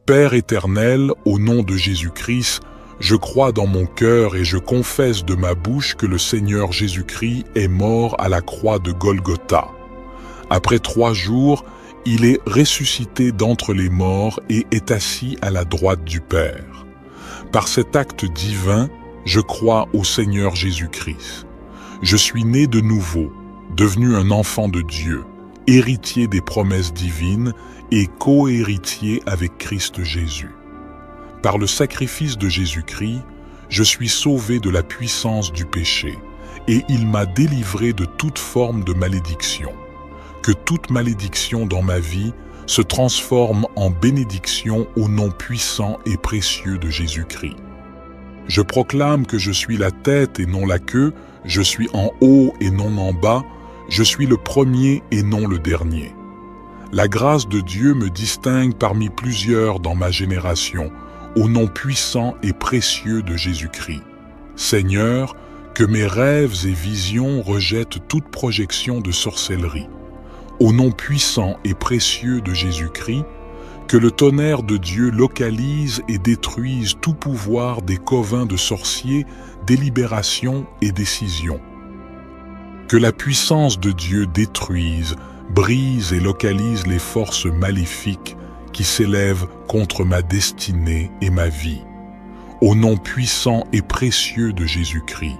Père éternel, au nom de Jésus-Christ, je crois dans mon cœur et je confesse de ma bouche que le Seigneur Jésus-Christ est mort à la croix de Golgotha. Après 3 jours, il est ressuscité d'entre les morts et est assis à la droite du Père. Par cet acte divin, je crois au Seigneur Jésus-Christ. Je suis né de nouveau, devenu un enfant de Dieu, héritier des promesses divines et co-héritier avec Christ Jésus. Par le sacrifice de Jésus-Christ, je suis sauvé de la puissance du péché et il m'a délivré de toute forme de malédiction. Que toute malédiction dans ma vie se transforme en bénédiction au nom puissant et précieux de Jésus-Christ. Je proclame que je suis la tête et non la queue, je suis en haut et non en bas, je suis le premier et non le dernier. La grâce de Dieu me distingue parmi plusieurs dans ma génération, au nom puissant et précieux de Jésus-Christ. Seigneur, que mes rêves et visions rejettent toute projection de sorcellerie. Au nom puissant et précieux de Jésus-Christ, que le tonnerre de Dieu localise et détruise tout pouvoir des covens de sorciers, délibération et décision. Que la puissance de Dieu détruise, brise et localise les forces maléfiques qui s'élèvent contre ma destinée et ma vie. Au nom puissant et précieux de Jésus-Christ,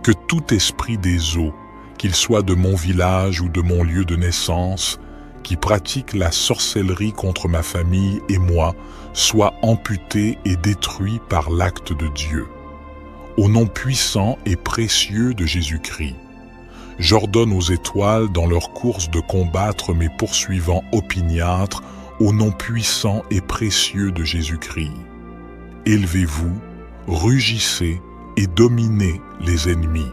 que tout esprit des eaux, qu'il soit de mon village ou de mon lieu de naissance, qui pratique la sorcellerie contre ma famille et moi, soit amputé et détruit par l'acte de Dieu. Au nom puissant et précieux de Jésus-Christ, j'ordonne aux étoiles dans leur course de combattre mes poursuivants opiniâtres au nom puissant et précieux de Jésus-Christ. Élevez-vous, rugissez et dominez les ennemis,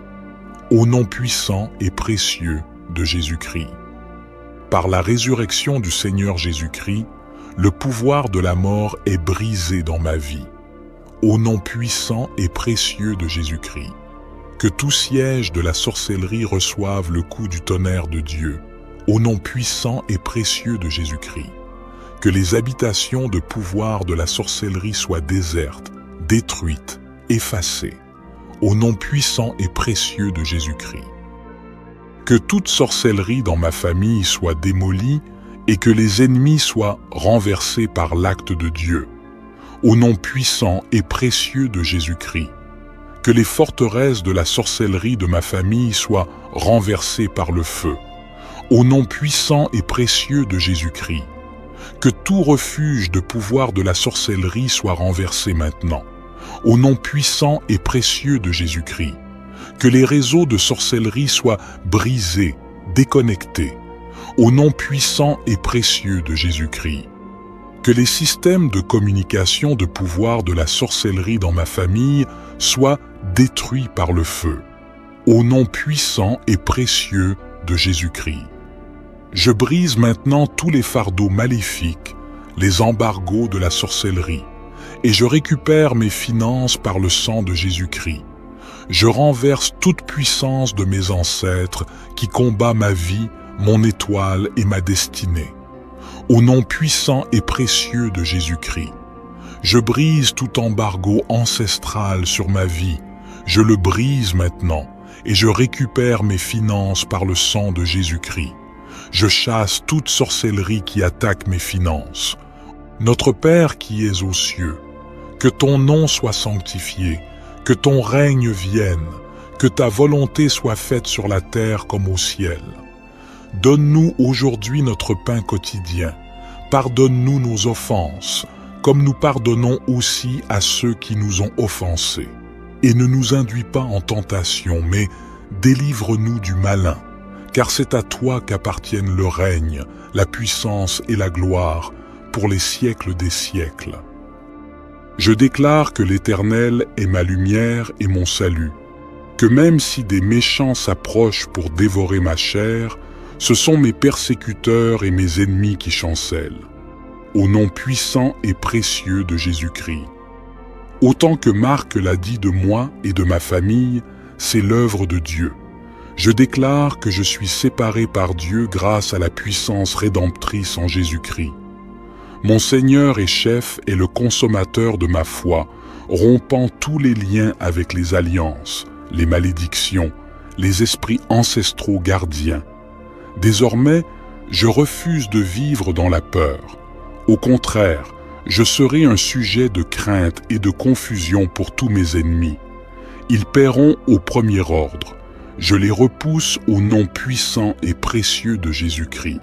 au nom puissant et précieux de Jésus-Christ. Par la résurrection du Seigneur Jésus-Christ, le pouvoir de la mort est brisé dans ma vie, au nom puissant et précieux de Jésus-Christ. Que tout siège de la sorcellerie reçoive le coup du tonnerre de Dieu, au nom puissant et précieux de Jésus-Christ. Que les habitations de pouvoir de la sorcellerie soient désertes, détruites, effacées, au nom puissant et précieux de Jésus-Christ. Que toute sorcellerie dans ma famille soit démolie et que les ennemis soient renversés par l'acte de Dieu, au nom puissant et précieux de Jésus-Christ. Que les forteresses de la sorcellerie de ma famille soient renversées par le feu, au nom puissant et précieux de Jésus-Christ. Que tout refuge de pouvoir de la sorcellerie soit renversé maintenant, au nom puissant et précieux de Jésus-Christ. Que les réseaux de sorcellerie soient brisés, déconnectés, au nom puissant et précieux de Jésus-Christ. Que les systèmes de communication de pouvoir de la sorcellerie dans ma famille soient détruits par le feu, au nom puissant et précieux de Jésus-Christ. Je brise maintenant tous les fardeaux maléfiques, les embargos de la sorcellerie, et je récupère mes finances par le sang de Jésus-Christ. Je renverse toute puissance de mes ancêtres qui combat ma vie, mon étoile et ma destinée. Au nom puissant et précieux de Jésus-Christ, je brise tout embargo ancestral sur ma vie. Je le brise maintenant et je récupère mes finances par le sang de Jésus-Christ. Je chasse toute sorcellerie qui attaque mes finances. Notre Père qui es aux cieux, que ton nom soit sanctifié, que ton règne vienne, que ta volonté soit faite sur la terre comme au ciel. Donne-nous aujourd'hui notre pain quotidien. Pardonne-nous nos offenses, comme nous pardonnons aussi à ceux qui nous ont offensés. Et ne nous induis pas en tentation, mais délivre-nous du malin, car c'est à toi qu'appartiennent le règne, la puissance et la gloire, pour les siècles des siècles. Je déclare que l'Éternel est ma lumière et mon salut, que même si des méchants s'approchent pour dévorer ma chair, ce sont mes persécuteurs et mes ennemis qui chancellent. Au nom puissant et précieux de Jésus-Christ. Autant que Marc l'a dit de moi et de ma famille, c'est l'œuvre de Dieu. Je déclare que je suis séparé par Dieu grâce à la puissance rédemptrice en Jésus-Christ. Mon Seigneur et chef est le consommateur de ma foi, rompant tous les liens avec les alliances, les malédictions, les esprits ancestraux gardiens. Désormais, je refuse de vivre dans la peur. Au contraire, je serai un sujet de crainte et de confusion pour tous mes ennemis. Ils paieront au premier ordre. Je les repousse au nom puissant et précieux de Jésus-Christ.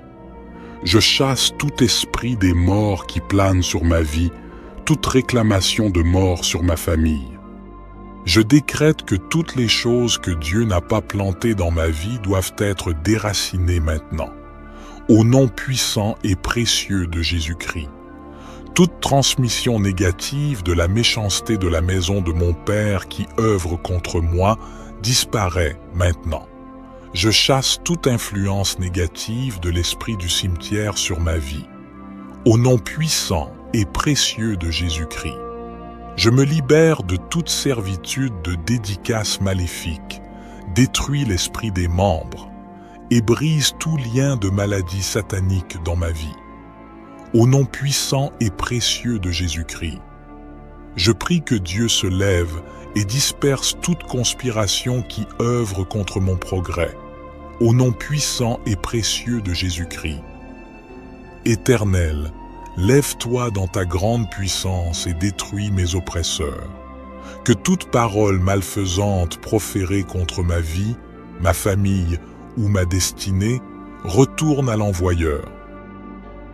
Je chasse tout esprit des morts qui plane sur ma vie, toute réclamation de mort sur ma famille. Je décrète que toutes les choses que Dieu n'a pas plantées dans ma vie doivent être déracinées maintenant, au nom puissant et précieux de Jésus-Christ. Toute transmission négative de la méchanceté de la maison de mon Père qui œuvre contre moi disparaît maintenant. Je chasse toute influence négative de l'esprit du cimetière sur ma vie. Au nom puissant et précieux de Jésus-Christ, je me libère de toute servitude de dédicace maléfique, détruis l'esprit des membres et brise tout lien de maladie satanique dans ma vie. Au nom puissant et précieux de Jésus-Christ, je prie que Dieu se lève et disperse toute conspiration qui œuvre contre mon progrès. Au nom puissant et précieux de Jésus-Christ. Éternel, lève-toi dans ta grande puissance et détruis mes oppresseurs. Que toute parole malfaisante proférée contre ma vie, ma famille ou ma destinée retourne à l'envoyeur.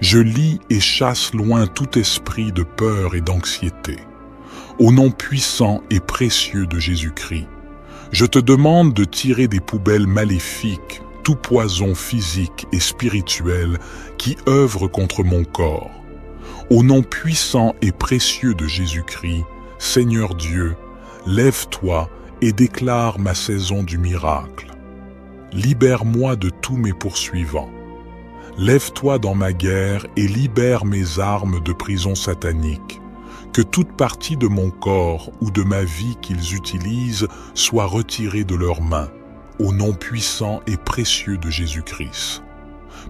Je lie et chasse loin tout esprit de peur et d'anxiété. Au nom puissant et précieux de Jésus-Christ, je te demande de tirer des poubelles maléfiques tout poison physique et spirituel qui œuvre contre mon corps. Au nom puissant et précieux de Jésus-Christ, Seigneur Dieu, lève-toi et déclare ma saison du miracle. Libère-moi de tous mes poursuivants. Lève-toi dans ma guerre et libère mes armes de prison satanique. Que toute partie de mon corps ou de ma vie qu'ils utilisent soit retirée de leurs mains, au nom puissant et précieux de Jésus-Christ.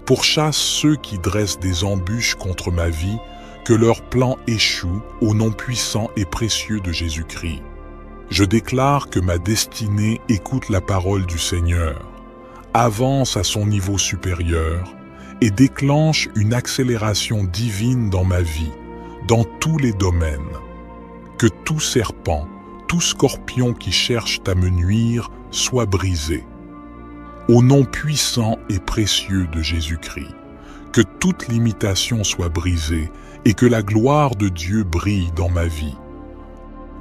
Pourchasse ceux qui dressent des embûches contre ma vie, que leur plan échoue au nom puissant et précieux de Jésus-Christ. Je déclare que ma destinée écoute la parole du Seigneur, avance à son niveau supérieur et déclenche une accélération divine dans ma vie, dans tous les domaines. Que tout serpent, tout scorpion qui cherche à me nuire soit brisé. Au nom puissant et précieux de Jésus-Christ, que toute limitation soit brisée et que la gloire de Dieu brille dans ma vie.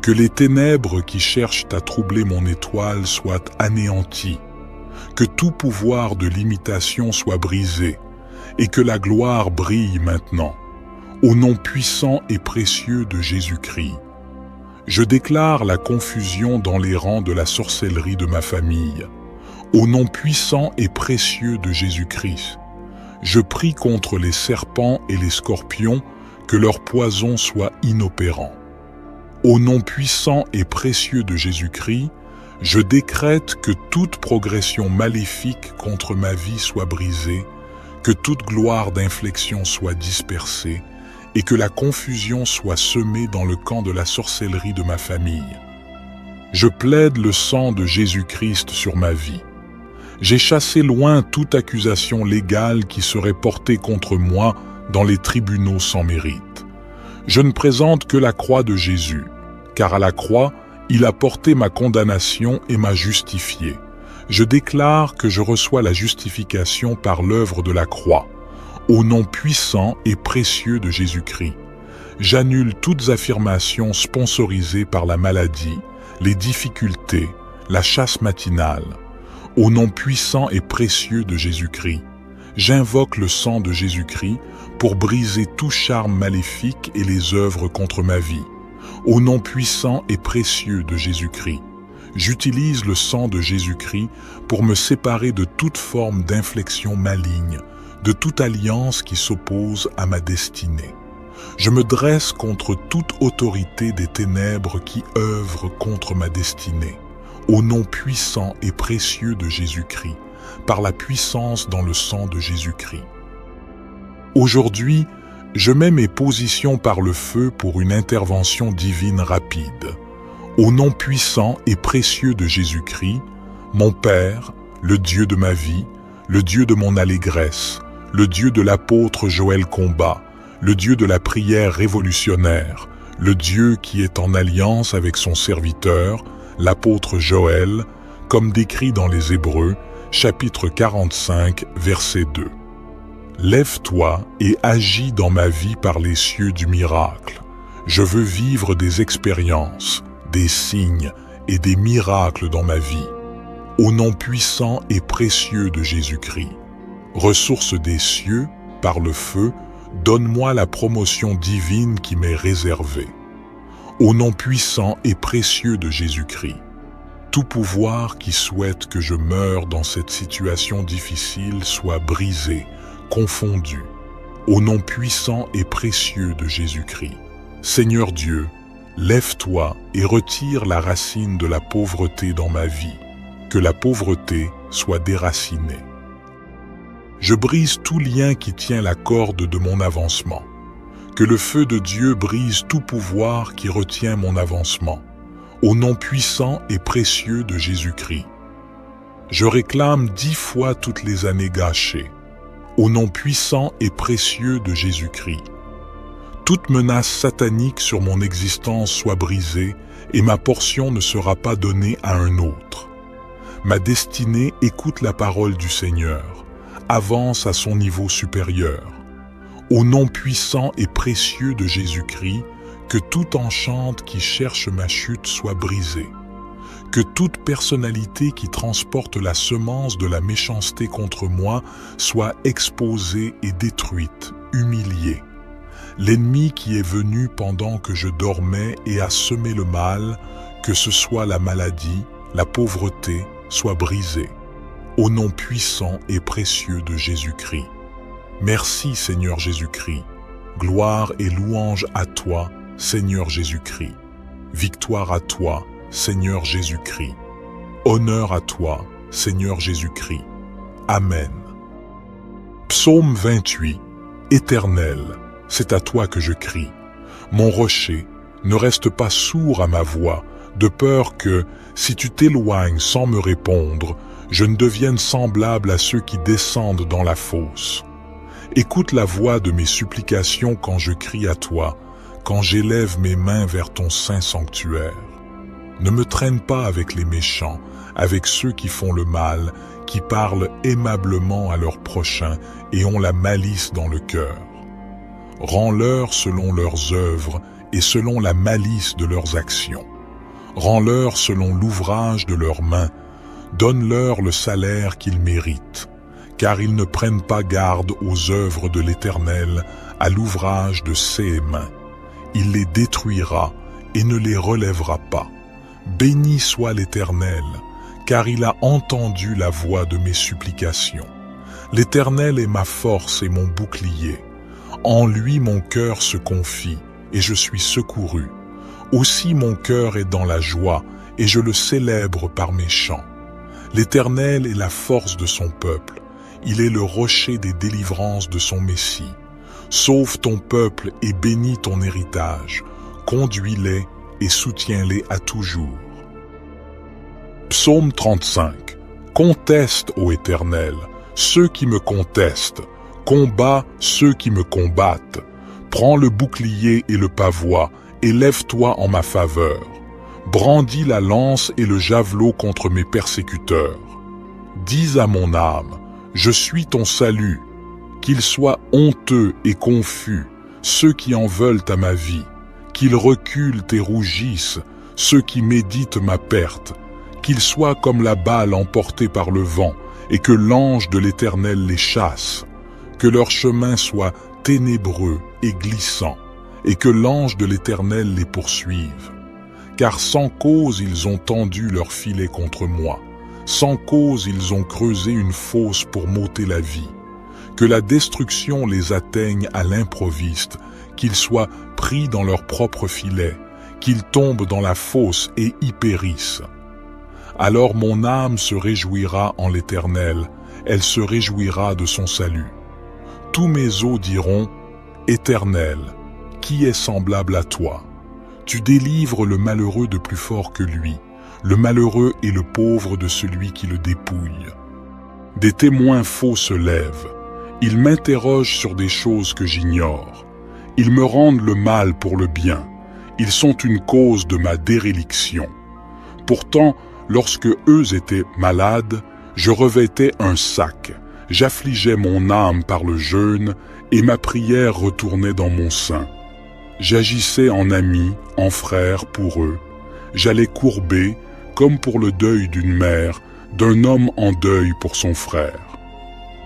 Que les ténèbres qui cherchent à troubler mon étoile soient anéanties. Que tout pouvoir de limitation soit brisé et que la gloire brille maintenant. Au nom puissant et précieux de Jésus-Christ, je déclare la confusion dans les rangs de la sorcellerie de ma famille. Au nom puissant et précieux de Jésus-Christ, je prie contre les serpents et les scorpions, que leur poison soit inopérant. Au nom puissant et précieux de Jésus-Christ, je décrète que toute progression maléfique contre ma vie soit brisée, que toute gloire d'inflexion soit dispersée, et que la confusion soit semée dans le camp de la sorcellerie de ma famille. Je plaide le sang de Jésus-Christ sur ma vie. J'ai chassé loin toute accusation légale qui serait portée contre moi dans les tribunaux sans mérite. Je ne présente que la croix de Jésus, car à la croix, il a porté ma condamnation et m'a justifié. Je déclare que je reçois la justification par l'œuvre de la croix. Au nom puissant et précieux de Jésus-Christ, j'annule toutes affirmations sponsorisées par la maladie, les difficultés, la chasse matinale. Au nom puissant et précieux de Jésus-Christ, j'invoque le sang de Jésus-Christ pour briser tout charme maléfique et les œuvres contre ma vie. Au nom puissant et précieux de Jésus-Christ, j'utilise le sang de Jésus-Christ pour me séparer de toute forme d'inflexion maligne, de toute alliance qui s'oppose à ma destinée. Je me dresse contre toute autorité des ténèbres qui œuvrent contre ma destinée, au nom puissant et précieux de Jésus-Christ, par la puissance dans le sang de Jésus-Christ. Aujourd'hui, Je mets mes positions par le feu pour une intervention divine rapide. Au nom puissant et précieux de Jésus-Christ, mon Père, le Dieu de ma vie, le Dieu de mon allégresse, le Dieu de l'apôtre Joël Combat, le Dieu de la prière révolutionnaire, le Dieu qui est en alliance avec son serviteur, l'apôtre Joël, comme décrit dans les Hébreux, chapitre 45, verset 2. Lève-toi et agis dans ma vie par les cieux du miracle. Je veux vivre des expériences, des signes et des miracles dans ma vie. Au nom puissant et précieux de Jésus-Christ. Ressource des cieux, par le feu, donne-moi la promotion divine qui m'est réservée. Au nom puissant et précieux de Jésus-Christ. Tout pouvoir qui souhaite que je meure dans cette situation difficile soit brisé, confondu. Au nom puissant et précieux de Jésus-Christ. Seigneur Dieu, lève-toi et retire la racine de la pauvreté dans ma vie. Que la pauvreté soit déracinée. Je brise tout lien qui tient la corde de mon avancement. Que le feu de Dieu brise tout pouvoir qui retient mon avancement. Au nom puissant et précieux de Jésus-Christ. Je réclame 10 fois toutes les années gâchées. Au nom puissant et précieux de Jésus-Christ. Toute menace satanique sur mon existence soit brisée et ma portion ne sera pas donnée à un autre. Ma destinée écoute la parole du Seigneur, avance à son niveau supérieur. Au nom puissant et précieux de Jésus-Christ, que toute enchante qui cherche ma chute soit brisée. Que toute personnalité qui transporte la semence de la méchanceté contre moi soit exposée et détruite, humiliée. L'ennemi qui est venu pendant que je dormais et a semé le mal, que ce soit la maladie, la pauvreté, soit brisé, au nom puissant et précieux de Jésus-Christ. Merci Seigneur Jésus-Christ. Gloire et louange à toi, Seigneur Jésus-Christ. Victoire à toi, Seigneur Jésus-Christ. Honneur à toi, Seigneur Jésus-Christ. Amen. Psaume 28. Éternel, c'est à toi que je crie. Mon rocher, ne reste pas sourd à ma voix, de peur que, si tu t'éloignes sans me répondre, je ne devienne semblable à ceux qui descendent dans la fosse. Écoute la voix de mes supplications quand je crie à toi, quand j'élève mes mains vers ton saint sanctuaire. Ne me traîne pas avec les méchants, avec ceux qui font le mal, qui parlent aimablement à leurs prochains et ont la malice dans le cœur. Rends-leur selon leurs œuvres et selon la malice de leurs actions. Rends-leur selon l'ouvrage de leurs mains, donne-leur le salaire qu'ils méritent, car ils ne prennent pas garde aux œuvres de l'Éternel, à l'ouvrage de ses mains. Il les détruira et ne les relèvera pas. Béni soit l'Éternel, car il a entendu la voix de mes supplications. L'Éternel est ma force et mon bouclier. En lui mon cœur se confie, et je suis secouru. Aussi mon cœur est dans la joie, et je le célèbre par mes chants. L'Éternel est la force de son peuple. Il est le rocher des délivrances de son Messie. Sauve ton peuple et bénis ton héritage. Conduis-les et soutiens-les à toujours. Psaume 35. Conteste, ô Éternel, ceux qui me contestent. Combat ceux qui me combattent. Prends le bouclier et le pavois, et lève-toi en ma faveur. Brandis la lance et le javelot contre mes persécuteurs. Dis à mon âme, je suis ton salut. Qu'ils soient honteux et confus, ceux qui en veulent à ma vie. Qu'ils reculent et rougissent, ceux qui méditent ma perte. Qu'ils soient comme la balle emportée par le vent, et que l'ange de l'Éternel les chasse. Que leur chemin soit ténébreux et glissant, et que l'ange de l'Éternel les poursuive. Car sans cause ils ont tendu leur filet contre moi, sans cause ils ont creusé une fosse pour m'ôter la vie. Que la destruction les atteigne à l'improviste, qu'ils soient pris dans leur propre filet, qu'ils tombent dans la fosse et y périssent. Alors mon âme se réjouira en l'Éternel, elle se réjouira de son salut. Tous mes os diront, Éternel, qui est semblable à toi? Tu délivres le malheureux de plus fort que lui, le malheureux et le pauvre de celui qui le dépouille. Des témoins faux se lèvent, ils m'interrogent sur des choses que j'ignore. Ils me rendent le mal pour le bien, ils sont une cause de ma déréliction. Pourtant, lorsque eux étaient malades, je revêtais un sac, j'affligeais mon âme par le jeûne, et ma prière retournait dans mon sein. J'agissais en ami, en frère pour eux. J'allais courber, comme pour le deuil d'une mère, d'un homme en deuil pour son frère.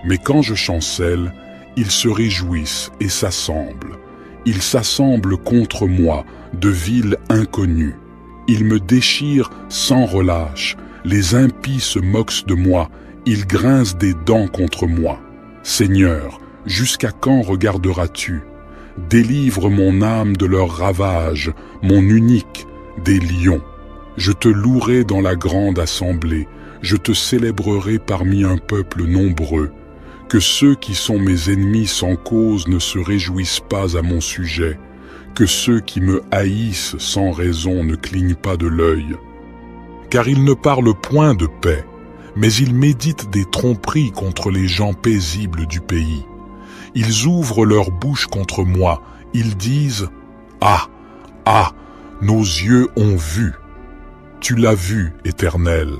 Mais quand je chancelle, ils se réjouissent et s'assemblent. Ils s'assemblent contre moi, de villes inconnues. Ils me déchirent sans relâche. Les impies se moquent de moi. Ils grincent des dents contre moi. Seigneur, jusqu'à quand regarderas-tu? Délivre mon âme de leurs ravages, mon unique, des lions. Je te louerai dans la grande assemblée, je te célébrerai parmi un peuple nombreux. Que ceux qui sont mes ennemis sans cause ne se réjouissent pas à mon sujet, que ceux qui me haïssent sans raison ne clignent pas de l'œil. Car ils ne parlent point de paix, mais ils méditent des tromperies contre les gens paisibles du pays. Ils ouvrent leur bouche contre moi, ils disent « Ah, ah, nos yeux ont vu !» Tu l'as vu, Éternel,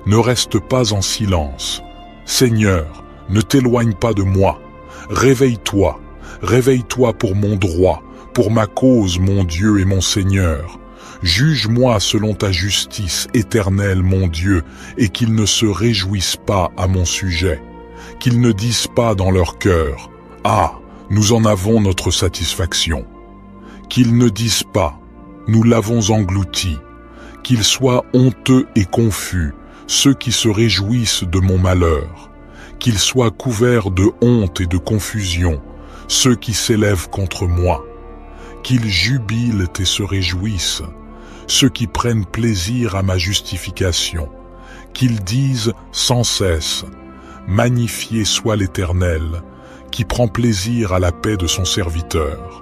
ne reste pas en silence. Seigneur, ne t'éloigne pas de moi. Réveille-toi, réveille-toi pour mon droit, pour ma cause, mon Dieu et mon Seigneur. Juge-moi selon ta justice, Éternel, mon Dieu, et qu'ils ne se réjouissent pas à mon sujet, qu'ils ne disent pas dans leur cœur « Ah, nous en avons notre satisfaction », qu'ils ne disent pas « Nous l'avons englouti », qu'ils soient honteux et confus, ceux qui se réjouissent de mon malheur, qu'ils soient couverts de honte et de confusion, ceux qui s'élèvent contre moi, qu'ils jubilent et se réjouissent, ceux qui prennent plaisir à ma justification, qu'ils disent sans cesse « Magnifié soit l'Éternel », qui prend plaisir à la paix de son serviteur.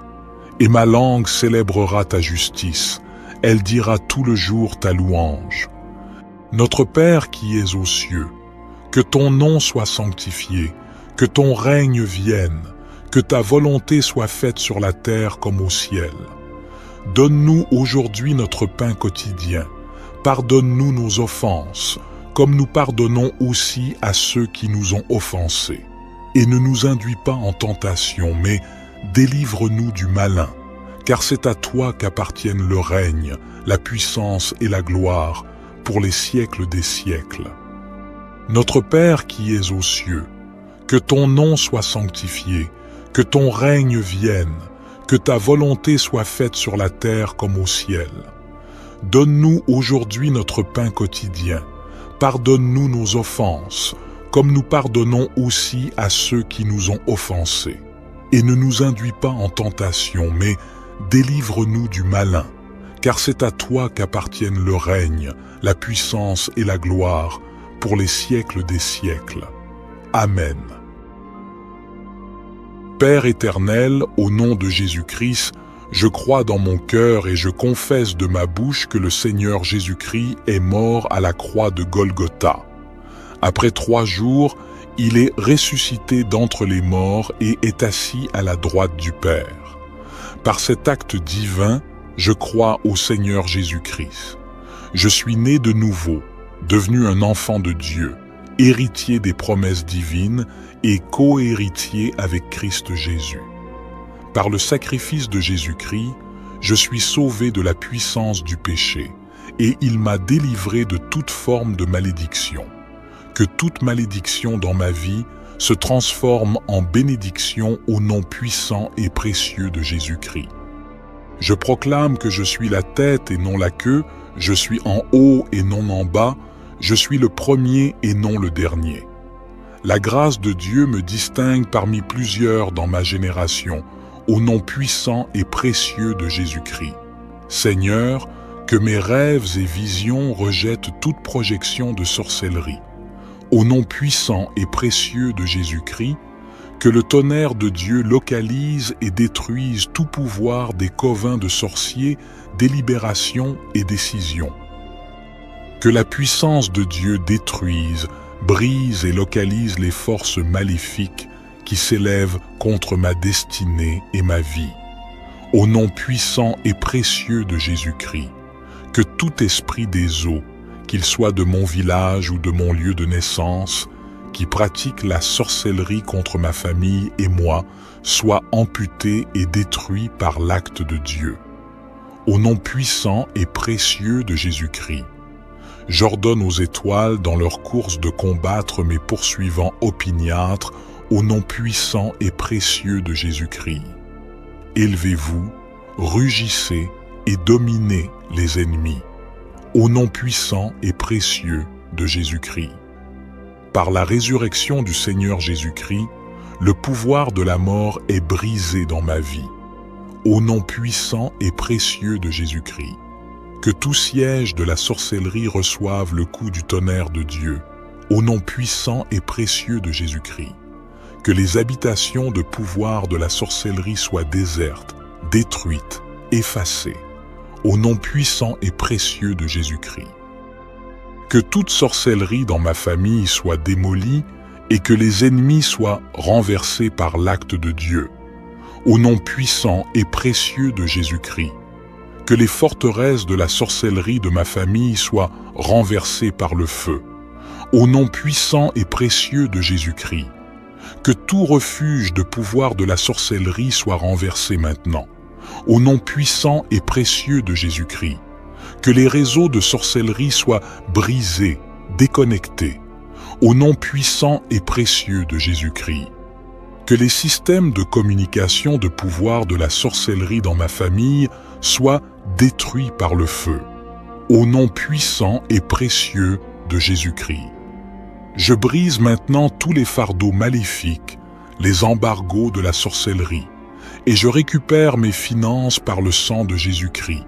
Et ma langue célébrera ta justice, elle dira tout le jour ta louange. Notre Père qui es aux cieux, que ton nom soit sanctifié, que ton règne vienne, que ta volonté soit faite sur la terre comme au ciel. Donne-nous aujourd'hui notre pain quotidien. Pardonne-nous nos offenses, comme nous pardonnons aussi à ceux qui nous ont offensés. Et ne nous induis pas en tentation, mais délivre-nous du malin, car c'est à toi qu'appartiennent le règne, la puissance et la gloire, pour les siècles des siècles. Notre Père qui es aux cieux, que ton nom soit sanctifié, que ton règne vienne, que ta volonté soit faite sur la terre comme au ciel. Donne-nous aujourd'hui notre pain quotidien. Pardonne-nous nos offenses, comme nous pardonnons aussi à ceux qui nous ont offensés. Et ne nous induis pas en tentation, mais délivre-nous du malin, car c'est à toi qu'appartiennent le règne, la puissance et la gloire, pour les siècles des siècles. Amen. Père éternel, au nom de Jésus-Christ, je crois dans mon cœur et je confesse de ma bouche que le Seigneur Jésus-Christ est mort à la croix de Golgotha. Après 3 jours, il est ressuscité d'entre les morts et est assis à la droite du Père. Par cet acte divin, je crois au Seigneur Jésus-Christ. Je suis né de nouveau, devenu un enfant de Dieu, héritier des promesses divines et co-héritier avec Christ Jésus. Par le sacrifice de Jésus-Christ, je suis sauvé de la puissance du péché et il m'a délivré de toute forme de malédiction. Que toute malédiction dans ma vie se transforme en bénédiction au nom puissant et précieux de Jésus-Christ. Je proclame que je suis la tête et non la queue, je suis en haut et non en bas, je suis le premier et non le dernier. La grâce de Dieu me distingue parmi plusieurs dans ma génération, au nom puissant et précieux de Jésus-Christ. Seigneur, que mes rêves et visions rejettent toute projection de sorcellerie. Au nom puissant et précieux de Jésus-Christ, Que le tonnerre de Dieu localise et détruise tout pouvoir des covens de sorciers, délibération et décision. Que la puissance de Dieu détruise, brise et localise les forces maléfiques qui s'élèvent contre ma destinée et ma vie. Au nom puissant et précieux de Jésus-Christ, que tout esprit des eaux, qu'il soit de mon village ou de mon lieu de naissance, qui pratique la sorcellerie contre ma famille et moi, soit amputé et détruit par l'acte de Dieu. Au nom puissant et précieux de Jésus-Christ, j'ordonne aux étoiles dans leur course de combattre mes poursuivants opiniâtres au nom puissant et précieux de Jésus-Christ. Élevez-vous, rugissez et dominez les ennemis, au nom puissant et précieux de Jésus-Christ. Par la résurrection du Seigneur Jésus-Christ, le pouvoir de la mort est brisé dans ma vie, au nom puissant et précieux de Jésus-Christ. Que tout siège de la sorcellerie reçoive le coup du tonnerre de Dieu, au nom puissant et précieux de Jésus-Christ. Que les habitations de pouvoir de la sorcellerie soient désertes, détruites, effacées, au nom puissant et précieux de Jésus-Christ. Que toute sorcellerie dans ma famille soit démolie et que les ennemis soient renversés par l'acte de Dieu, au nom puissant et précieux de Jésus-Christ. Que les forteresses de la sorcellerie de ma famille soient renversées par le feu, au nom puissant et précieux de Jésus-Christ. Que tout refuge de pouvoir de la sorcellerie soit renversé maintenant, au nom puissant et précieux de Jésus-Christ. Que les réseaux de sorcellerie soient brisés, déconnectés, au nom puissant et précieux de Jésus-Christ. Que les systèmes de communication de pouvoir de la sorcellerie dans ma famille soient détruits par le feu, au nom puissant et précieux de Jésus-Christ. Je brise maintenant tous les fardeaux maléfiques, les embargos de la sorcellerie, et je récupère mes finances par le sang de Jésus-Christ.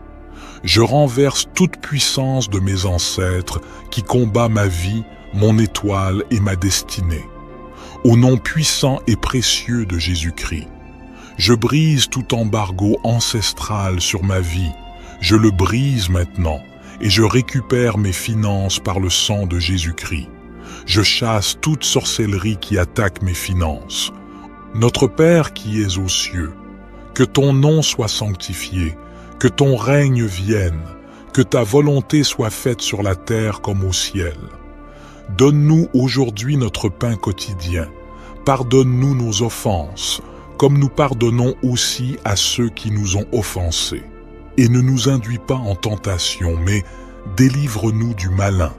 Je renverse toute puissance de mes ancêtres qui combat ma vie, mon étoile et ma destinée. Au nom puissant et précieux de Jésus-Christ, je brise tout embargo ancestral sur ma vie. Je le brise maintenant et je récupère mes finances par le sang de Jésus-Christ. Je chasse toute sorcellerie qui attaque mes finances. Notre Père qui es aux cieux, que ton nom soit sanctifié, que ton règne vienne, que ta volonté soit faite sur la terre comme au ciel. Donne-nous aujourd'hui notre pain quotidien. Pardonne-nous nos offenses, comme nous pardonnons aussi à ceux qui nous ont offensés. Et ne nous induis pas en tentation, mais délivre-nous du malin,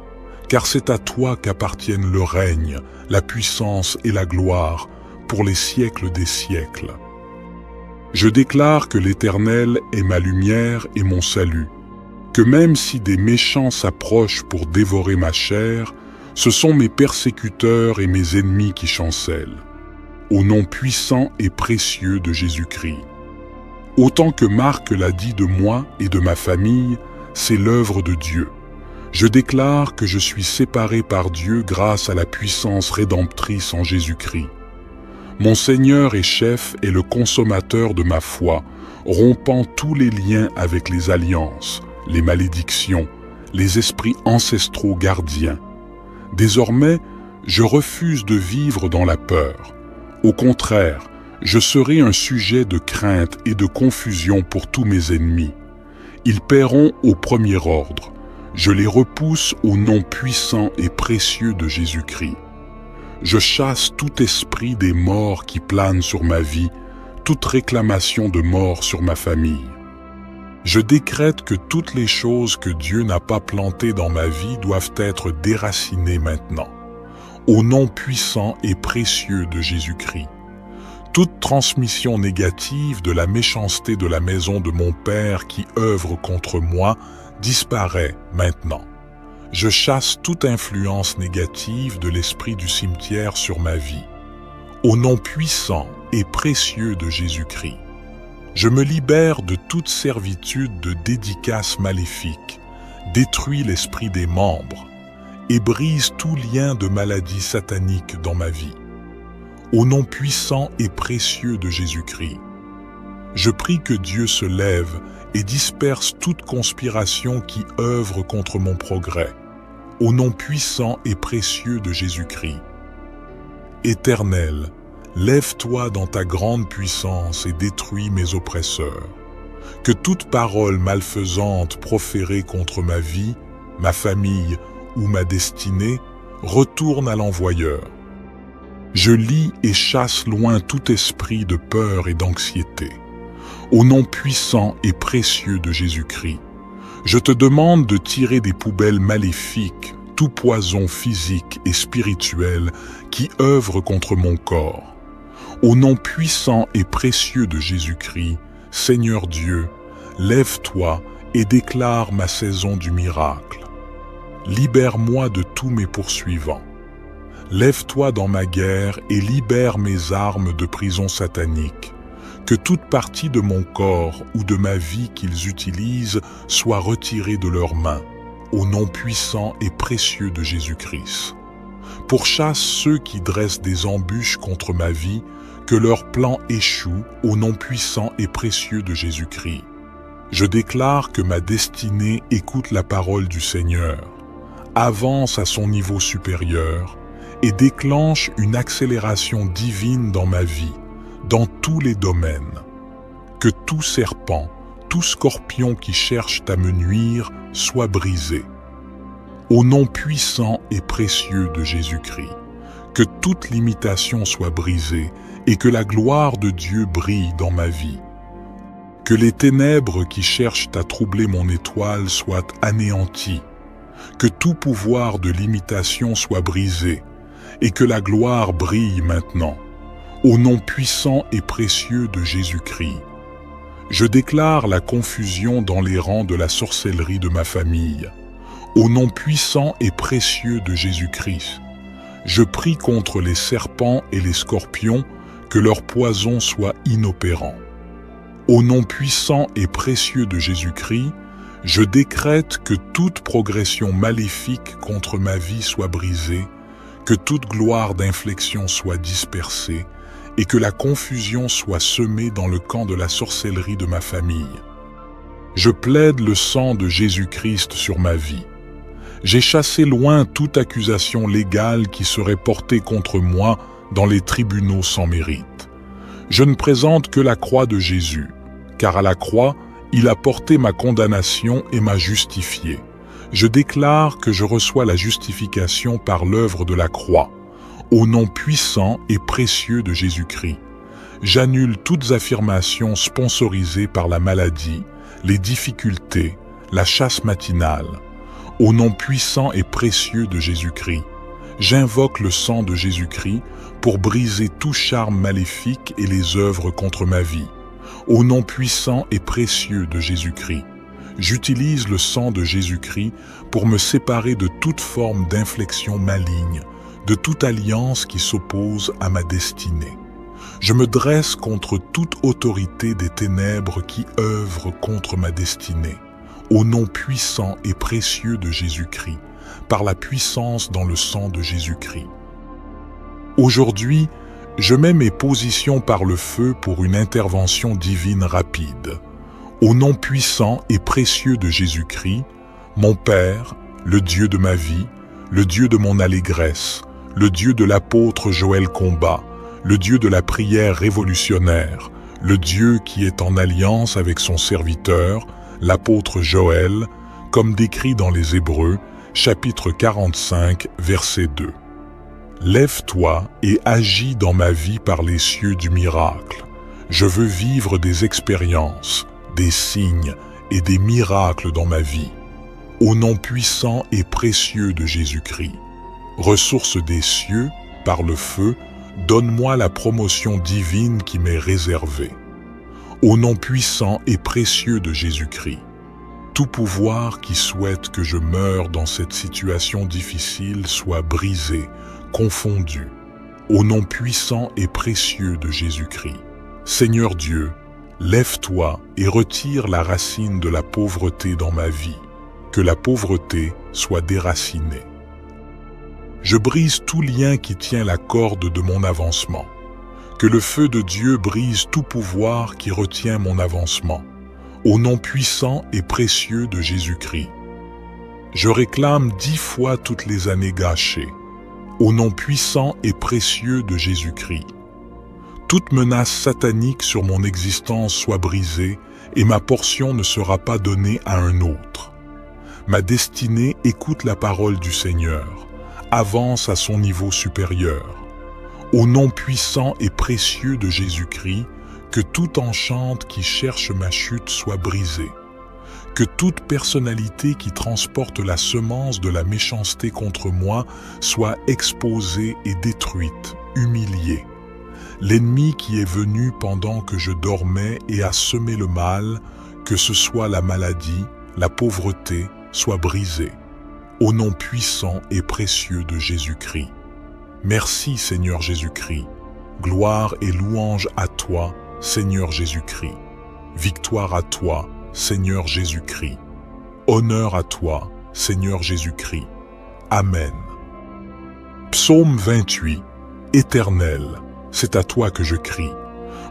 car c'est à toi qu'appartiennent le règne, la puissance et la gloire, pour les siècles des siècles. Je déclare que l'Éternel est ma lumière et mon salut, que même si des méchants s'approchent pour dévorer ma chair, ce sont mes persécuteurs et mes ennemis qui chancellent, au nom puissant et précieux de Jésus-Christ. Autant que Marc l'a dit de moi et de ma famille, c'est l'œuvre de Dieu. Je déclare que je suis séparé par Dieu grâce à la puissance rédemptrice en Jésus-Christ. Mon Seigneur et chef est le consommateur de ma foi, rompant tous les liens avec les alliances, les malédictions, les esprits ancestraux gardiens. Désormais, je refuse de vivre dans la peur. Au contraire, je serai un sujet de crainte et de confusion pour tous mes ennemis. Ils paieront au premier ordre. Je les repousse au nom puissant et précieux de Jésus-Christ. Je chasse tout esprit des morts qui plane sur ma vie, toute réclamation de mort sur ma famille. Je décrète que toutes les choses que Dieu n'a pas plantées dans ma vie doivent être déracinées maintenant, au nom puissant et précieux de Jésus-Christ. Toute transmission négative de la méchanceté de la maison de mon Père qui œuvre contre moi disparaît maintenant. Je chasse toute influence négative de l'esprit du cimetière sur ma vie. Au nom puissant et précieux de Jésus-Christ, je me libère de toute servitude de dédicace maléfique, détruis l'esprit des membres et brise tout lien de maladie satanique dans ma vie. au nom puissant et précieux de Jésus-Christ. Je prie que Dieu se lève et disperse toute conspiration qui œuvre contre mon progrès, au nom puissant et précieux de Jésus-Christ. Éternel, lève-toi dans ta grande puissance et détruis mes oppresseurs. Que toute parole malfaisante proférée contre ma vie, ma famille ou ma destinée retourne à l'envoyeur. Je lie et chasse loin tout esprit de peur et d'anxiété. Au nom puissant et précieux de Jésus-Christ, je te demande de tirer des poubelles maléfiques tout poison physique et spirituel qui œuvre contre mon corps. Au nom puissant et précieux de Jésus-Christ, Seigneur Dieu, lève-toi et déclare ma saison du miracle. Libère-moi de tous mes poursuivants. Lève-toi dans ma guerre et libère mes armes de prison satanique. Que toute partie de mon corps ou de ma vie qu'ils utilisent soit retirée de leurs mains, au nom puissant et précieux de Jésus-Christ. Pourchasse ceux qui dressent des embûches contre ma vie, que leur plan échoue au nom puissant et précieux de Jésus-Christ. Je déclare que ma destinée écoute la parole du Seigneur, avance à son niveau supérieur et déclenche une accélération divine dans ma vie, dans tous les domaines. Que tout serpent, tout scorpion qui cherche à me nuire soit brisé. Au nom puissant et précieux de Jésus-Christ, que toute limitation soit brisée et que la gloire de Dieu brille dans ma vie. Que les ténèbres qui cherchent à troubler mon étoile soient anéanties. Que tout pouvoir de limitation soit brisé et que la gloire brille maintenant. Au nom puissant et précieux de Jésus-Christ, je déclare la confusion dans les rangs de la sorcellerie de ma famille. Au nom puissant et précieux de Jésus-Christ, je prie contre les serpents et les scorpions, que leur poison soit inopérant. Au nom puissant et précieux de Jésus-Christ, je décrète que toute progression maléfique contre ma vie soit brisée, que toute gloire d'inflexion soit dispersée, et que la confusion soit semée dans le camp de la sorcellerie de ma famille. Je plaide le sang de Jésus-Christ sur ma vie. J'ai chassé loin toute accusation légale qui serait portée contre moi dans les tribunaux sans mérite. Je ne présente que la croix de Jésus, car à la croix, il a porté ma condamnation et m'a justifié. Je déclare que je reçois la justification par l'œuvre de la croix. Au nom puissant et précieux de Jésus-Christ, j'annule toutes affirmations sponsorisées par la maladie, les difficultés, la chasse matinale. Au nom puissant et précieux de Jésus-Christ, j'invoque le sang de Jésus-Christ pour briser tout charme maléfique et les œuvres contre ma vie. Au nom puissant et précieux de Jésus-Christ, j'utilise le sang de Jésus-Christ pour me séparer de toute forme d'inflexion maligne, de toute alliance qui s'oppose à ma destinée. Je me dresse contre toute autorité des ténèbres qui œuvrent contre ma destinée, au nom puissant et précieux de Jésus-Christ, par la puissance dans le sang de Jésus-Christ. Aujourd'hui, je mets mes positions par le feu pour une intervention divine rapide. Au nom puissant et précieux de Jésus-Christ, mon Père, le Dieu de ma vie, le Dieu de mon allégresse, le Dieu de l'apôtre Joël Combat, le Dieu de la prière révolutionnaire, le Dieu qui est en alliance avec son serviteur, l'apôtre Joël, comme décrit dans les Hébreux, chapitre 45, verset 2. Lève-toi et agis dans ma vie par les cieux du miracle. Je veux vivre des expériences, des signes et des miracles dans ma vie. Au nom puissant et précieux de Jésus-Christ, ressource des cieux, par le feu, donne-moi la promotion divine qui m'est réservée. Au nom puissant et précieux de Jésus-Christ, tout pouvoir qui souhaite que je meure dans cette situation difficile soit brisé, confondu. Au nom puissant et précieux de Jésus-Christ, Seigneur Dieu, lève-toi et retire la racine de la pauvreté dans ma vie, que la pauvreté soit déracinée. Je brise tout lien qui tient la corde de mon avancement. Que le feu de Dieu brise tout pouvoir qui retient mon avancement. Au nom puissant et précieux de Jésus-Christ. Je réclame 10 fois toutes les années gâchées. Au nom puissant et précieux de Jésus-Christ. Toute menace satanique sur mon existence soit brisée et ma portion ne sera pas donnée à un autre. Ma destinée écoute la parole du Seigneur, avance à son niveau supérieur. Au nom puissant et précieux de Jésus-Christ, que toute enchante qui cherche ma chute soit brisée. Que toute personnalité qui transporte la semence de la méchanceté contre moi soit exposée et détruite, humiliée. L'ennemi qui est venu pendant que je dormais et a semé le mal, que ce soit la maladie, la pauvreté, soit brisé. Au nom puissant et précieux de Jésus-Christ. Merci Seigneur Jésus-Christ. Gloire et louange à toi, Seigneur Jésus-Christ. Victoire à toi, Seigneur Jésus-Christ. Honneur à toi, Seigneur Jésus-Christ. Amen. Psaume 28. Éternel, c'est à toi que je crie.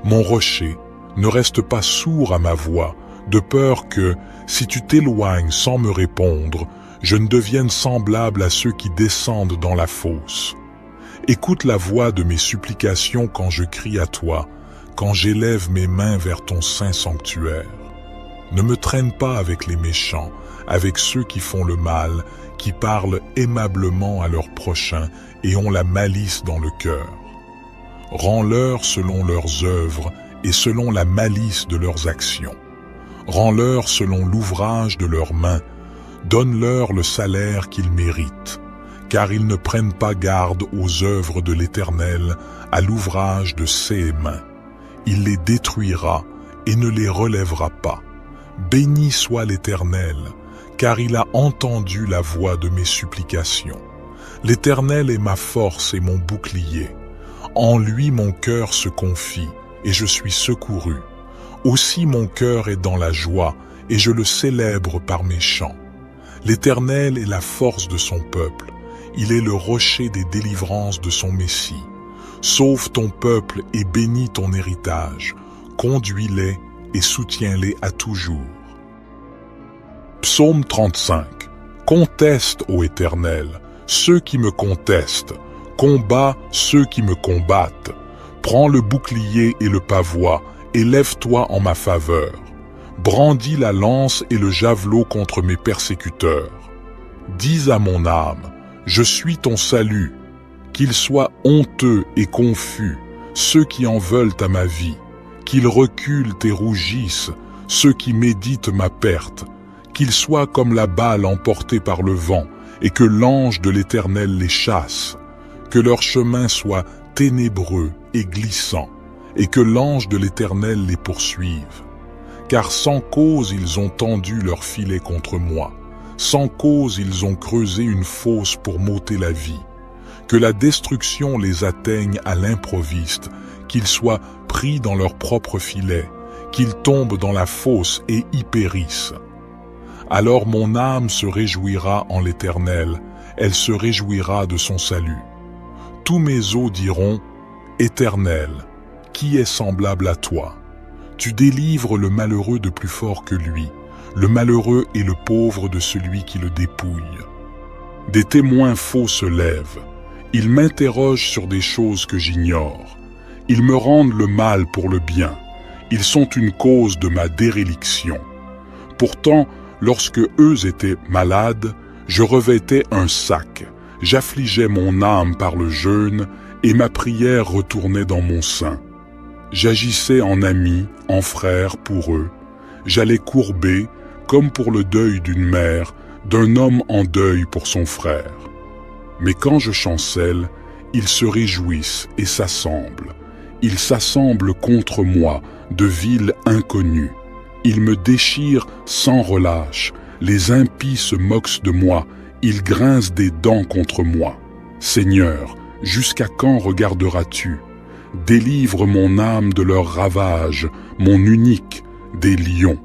Mon rocher, ne reste pas sourd à ma voix, de peur que, si tu t'éloignes sans me répondre, je ne devienne semblable à ceux qui descendent dans la fosse. Écoute la voix de mes supplications quand je crie à toi, quand j'élève mes mains vers ton saint sanctuaire. Ne me traîne pas avec les méchants, avec ceux qui font le mal, qui parlent aimablement à leurs prochains et ont la malice dans le cœur. Rends-leur selon leurs œuvres et selon la malice de leurs actions. Rends-leur selon l'ouvrage de leurs mains. Donne-leur le salaire qu'ils méritent, car ils ne prennent pas garde aux œuvres de l'Éternel, à l'ouvrage de ses mains. Il les détruira et ne les relèvera pas. Béni soit l'Éternel, car il a entendu la voix de mes supplications. L'Éternel est ma force et mon bouclier. En lui mon cœur se confie, et je suis secouru. Aussi mon cœur est dans la joie, et je le célèbre par mes chants. L'Éternel est la force de son peuple. Il est le rocher des délivrances de son Messie. Sauve ton peuple et bénis ton héritage. Conduis-les et soutiens-les à toujours. Psaume 35. Conteste, ô Éternel, ceux qui me contestent. Combat ceux qui me combattent. Prends le bouclier et le pavois, et lève-toi en ma faveur. Brandis la lance et le javelot contre mes persécuteurs. Dis à mon âme, je suis ton salut. Qu'ils soient honteux et confus, ceux qui en veulent à ma vie. Qu'ils reculent et rougissent, ceux qui méditent ma perte. Qu'ils soient comme la balle emportée par le vent, et que l'ange de l'Éternel les chasse. Que leur chemin soit ténébreux et glissant, et que l'ange de l'Éternel les poursuive. Car sans cause ils ont tendu leur filet contre moi. Sans cause ils ont creusé une fosse pour m'ôter la vie. Que la destruction les atteigne à l'improviste, qu'ils soient pris dans leur propre filet, qu'ils tombent dans la fosse et y périssent. Alors mon âme se réjouira en l'Éternel, elle se réjouira de son salut. Tous mes os diront, Éternel, qui est semblable à toi? Tu délivres le malheureux de plus fort que lui, le malheureux et le pauvre de celui qui le dépouille. Des témoins faux se lèvent, ils m'interrogent sur des choses que j'ignore. Ils me rendent le mal pour le bien, ils sont une cause de ma déréliction. Pourtant, lorsque eux étaient malades, je revêtais un sac, j'affligeais mon âme par le jeûne, et ma prière retournait dans mon sein. J'agissais en ami, en frère pour eux. J'allais courber, comme pour le deuil d'une mère, d'un homme en deuil pour son frère. Mais quand je chancelle, ils se réjouissent et s'assemblent. Ils s'assemblent contre moi, de villes inconnues. Ils me déchirent sans relâche. Les impies se moquent de moi. Ils grincent des dents contre moi. Seigneur, jusqu'à quand regarderas-tu? Délivre mon âme de leurs ravages, mon unique, des lions.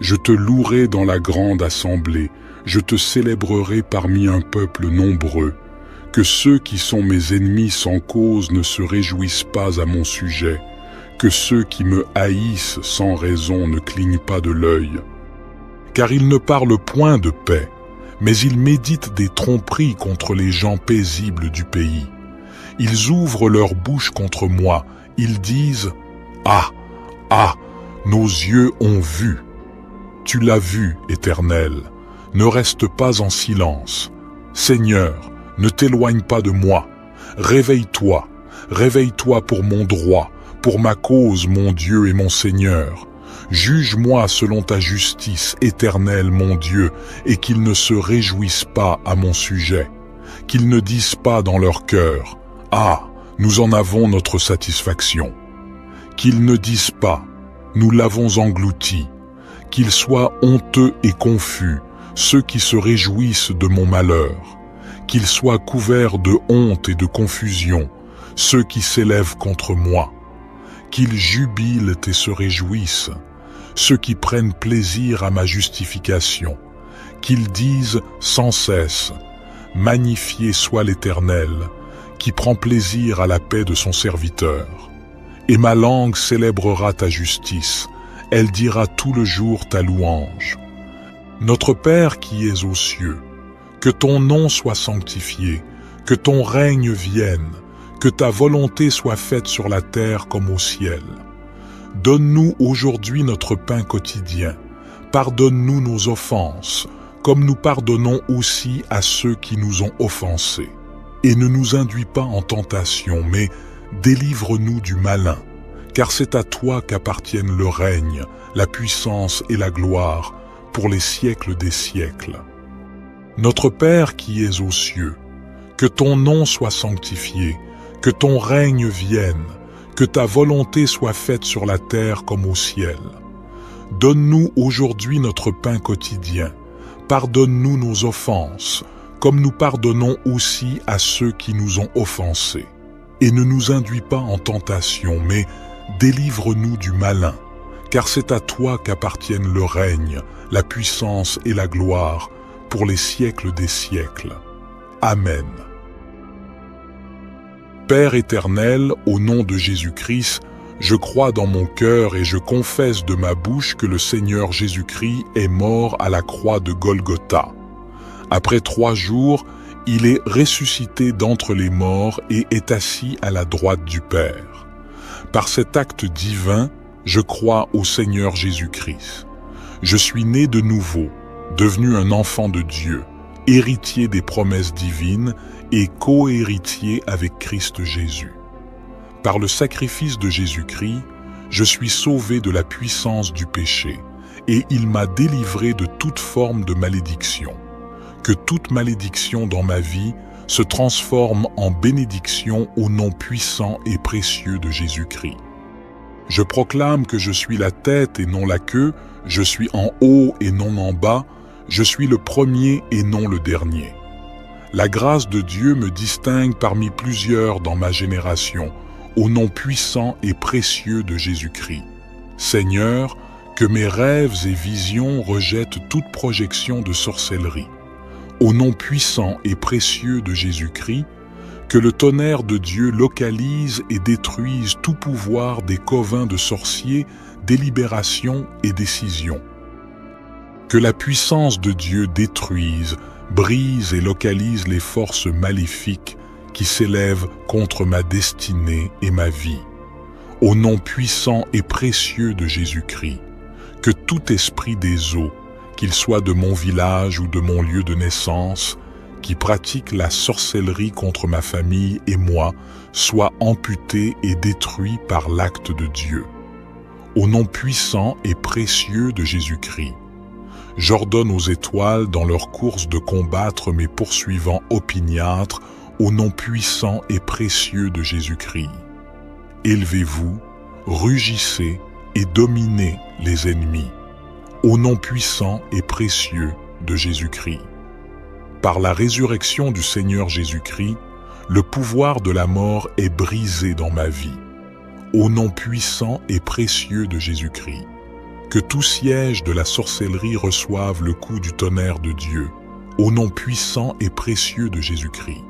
Je te louerai dans la grande assemblée, je te célébrerai parmi un peuple nombreux. Que ceux qui sont mes ennemis sans cause ne se réjouissent pas à mon sujet, que ceux qui me haïssent sans raison ne clignent pas de l'œil. Car ils ne parlent point de paix, mais ils méditent des tromperies contre les gens paisibles du pays. Ils ouvrent leur bouche contre moi, ils disent « Ah, ah, nos yeux ont vu !» Tu l'as vu, Éternel, ne reste pas en silence. Seigneur, ne t'éloigne pas de moi. Réveille-toi, réveille-toi pour mon droit, pour ma cause, mon Dieu et mon Seigneur. Juge-moi selon ta justice, Éternel, mon Dieu, et qu'ils ne se réjouissent pas à mon sujet. Qu'ils ne disent pas dans leur cœur « Ah, nous en avons notre satisfaction ». Qu'ils ne disent pas « Nous l'avons englouti ». Qu'ils soient honteux et confus, ceux qui se réjouissent de mon malheur. Qu'ils soient couverts de honte et de confusion, ceux qui s'élèvent contre moi. Qu'ils jubilent et se réjouissent, ceux qui prennent plaisir à ma justification. Qu'ils disent sans cesse « Magnifié soit l'Éternel, qui prend plaisir à la paix de son serviteur. Et ma langue célébrera ta justice, elle dira tout le jour ta louange. Notre Père qui es aux cieux, que ton nom soit sanctifié, que ton règne vienne, que ta volonté soit faite sur la terre comme au ciel. Donne-nous aujourd'hui notre pain quotidien. Pardonne-nous nos offenses, comme nous pardonnons aussi à ceux qui nous ont offensés. Et ne nous induis pas en tentation, mais délivre-nous du malin. Car c'est à toi qu'appartiennent le règne, la puissance et la gloire, pour les siècles des siècles. Notre Père qui es aux cieux, que ton nom soit sanctifié, que ton règne vienne, que ta volonté soit faite sur la terre comme au ciel. Donne-nous aujourd'hui notre pain quotidien. Pardonne-nous nos offenses, comme nous pardonnons aussi à ceux qui nous ont offensés. Et ne nous induis pas en tentation, mais délivre-nous du malin, car c'est à toi qu'appartiennent le règne, la puissance et la gloire, pour les siècles des siècles. Amen. Père éternel, au nom de Jésus-Christ, je crois dans mon cœur et je confesse de ma bouche que le Seigneur Jésus-Christ est mort à la croix de Golgotha. Après 3 jours, il est ressuscité d'entre les morts et est assis à la droite du Père. Par cet acte divin, je crois au Seigneur Jésus-Christ. Je suis né de nouveau, devenu un enfant de Dieu, héritier des promesses divines et co-héritier avec Christ Jésus. Par le sacrifice de Jésus-Christ, je suis sauvé de la puissance du péché et il m'a délivré de toute forme de malédiction. Que toute malédiction dans ma vie se transforme en bénédiction au nom puissant et précieux de Jésus-Christ. Je proclame que je suis la tête et non la queue, je suis en haut et non en bas, je suis le premier et non le dernier. La grâce de Dieu me distingue parmi plusieurs dans ma génération, au nom puissant et précieux de Jésus-Christ. Seigneur, que mes rêves et visions rejettent toute projection de sorcellerie. Au nom puissant et précieux de Jésus-Christ, que le tonnerre de Dieu localise et détruise tout pouvoir des covens de sorciers, délibération et décision. Que la puissance de Dieu détruise, brise et localise les forces maléfiques qui s'élèvent contre ma destinée et ma vie. Au nom puissant et précieux de Jésus-Christ, que tout esprit des eaux, qu'il soit de mon village ou de mon lieu de naissance, qui pratique la sorcellerie contre ma famille et moi, soit amputé et détruit par l'acte de Dieu. Au nom puissant et précieux de Jésus-Christ, j'ordonne aux étoiles dans leur course de combattre mes poursuivants opiniâtres au nom puissant et précieux de Jésus-Christ. Élevez-vous, rugissez et dominez les ennemis, au nom puissant et précieux de Jésus-Christ. Par la résurrection du Seigneur Jésus-Christ, le pouvoir de la mort est brisé dans ma vie, au nom puissant et précieux de Jésus-Christ. Que tout siège de la sorcellerie reçoive le coup du tonnerre de Dieu, au nom puissant et précieux de Jésus-Christ.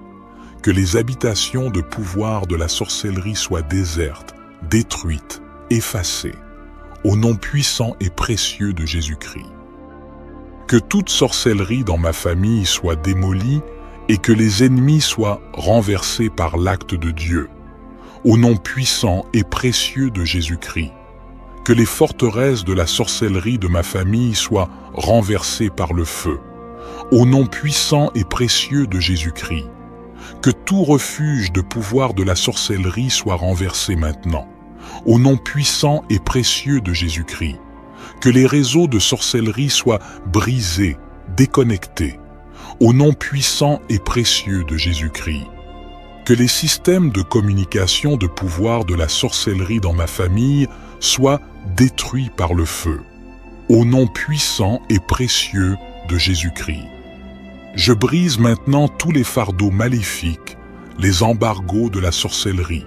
que les habitations de pouvoir de la sorcellerie soient désertes, détruites, effacées, au nom puissant et précieux de Jésus-Christ. Que toute sorcellerie dans ma famille soit démolie et que les ennemis soient renversés par l'acte de Dieu, au nom puissant et précieux de Jésus-Christ. Que les forteresses de la sorcellerie de ma famille soient renversées par le feu, au nom puissant et précieux de Jésus-Christ. Que tout refuge de pouvoir de la sorcellerie soit renversé maintenant, au nom puissant et précieux de Jésus-Christ. Que les réseaux de sorcellerie soient brisés, déconnectés, au nom puissant et précieux de Jésus-Christ. Que les systèmes de communication de pouvoir de la sorcellerie dans ma famille soient détruits par le feu, au nom puissant et précieux de Jésus-Christ. Je brise maintenant tous les fardeaux maléfiques, les embargos de la sorcellerie,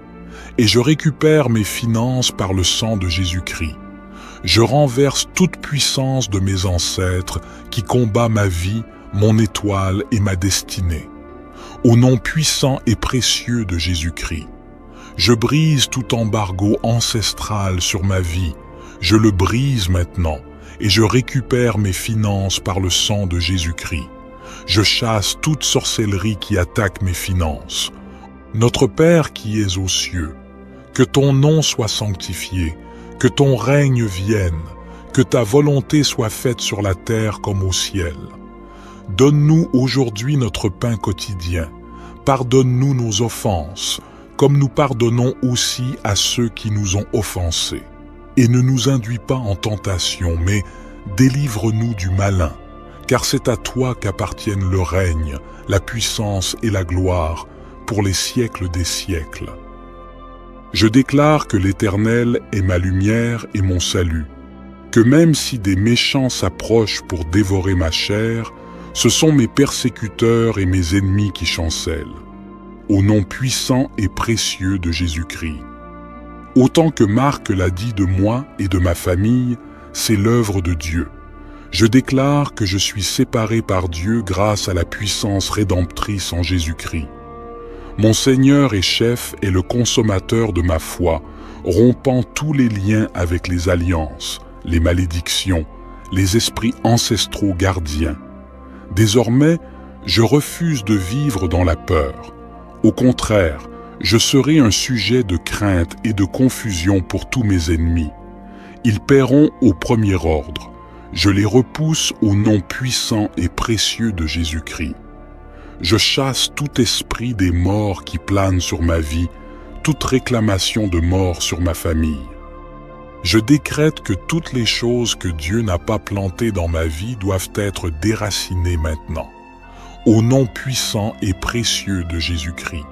et je récupère mes finances par le sang de Jésus-Christ. Je renverse toute puissance de mes ancêtres qui combat ma vie, mon étoile et ma destinée. Au nom puissant et précieux de Jésus-Christ, je brise tout embargo ancestral sur ma vie. Je le brise maintenant et je récupère mes finances par le sang de Jésus-Christ. Je chasse toute sorcellerie qui attaque mes finances. Notre Père qui es aux cieux, que ton nom soit sanctifié, que ton règne vienne, que ta volonté soit faite sur la terre comme au ciel. Donne-nous aujourd'hui notre pain quotidien. Pardonne-nous nos offenses, comme nous pardonnons aussi à ceux qui nous ont offensés. Et ne nous induis pas en tentation, mais délivre-nous du malin, car c'est à toi qu'appartiennent le règne, la puissance et la gloire, pour les siècles des siècles. Je déclare que l'Éternel est ma lumière et mon salut, que même si des méchants s'approchent pour dévorer ma chair, ce sont mes persécuteurs et mes ennemis qui chancellent, au nom puissant et précieux de Jésus-Christ. Autant que Marc l'a dit de moi et de ma famille, c'est l'œuvre de Dieu. Je déclare que je suis séparé par Dieu grâce à la puissance rédemptrice en Jésus-Christ. Mon Seigneur et chef est le consommateur de ma foi, rompant tous les liens avec les alliances, les malédictions, les esprits ancestraux gardiens. Désormais, je refuse de vivre dans la peur. Au contraire, je serai un sujet de crainte et de confusion pour tous mes ennemis. Ils paieront au premier ordre. Je les repousse au nom puissant et précieux de Jésus-Christ. Je chasse tout esprit des morts qui plane sur ma vie, toute réclamation de mort sur ma famille. Je décrète que toutes les choses que Dieu n'a pas plantées dans ma vie doivent être déracinées maintenant, au nom puissant et précieux de Jésus-Christ.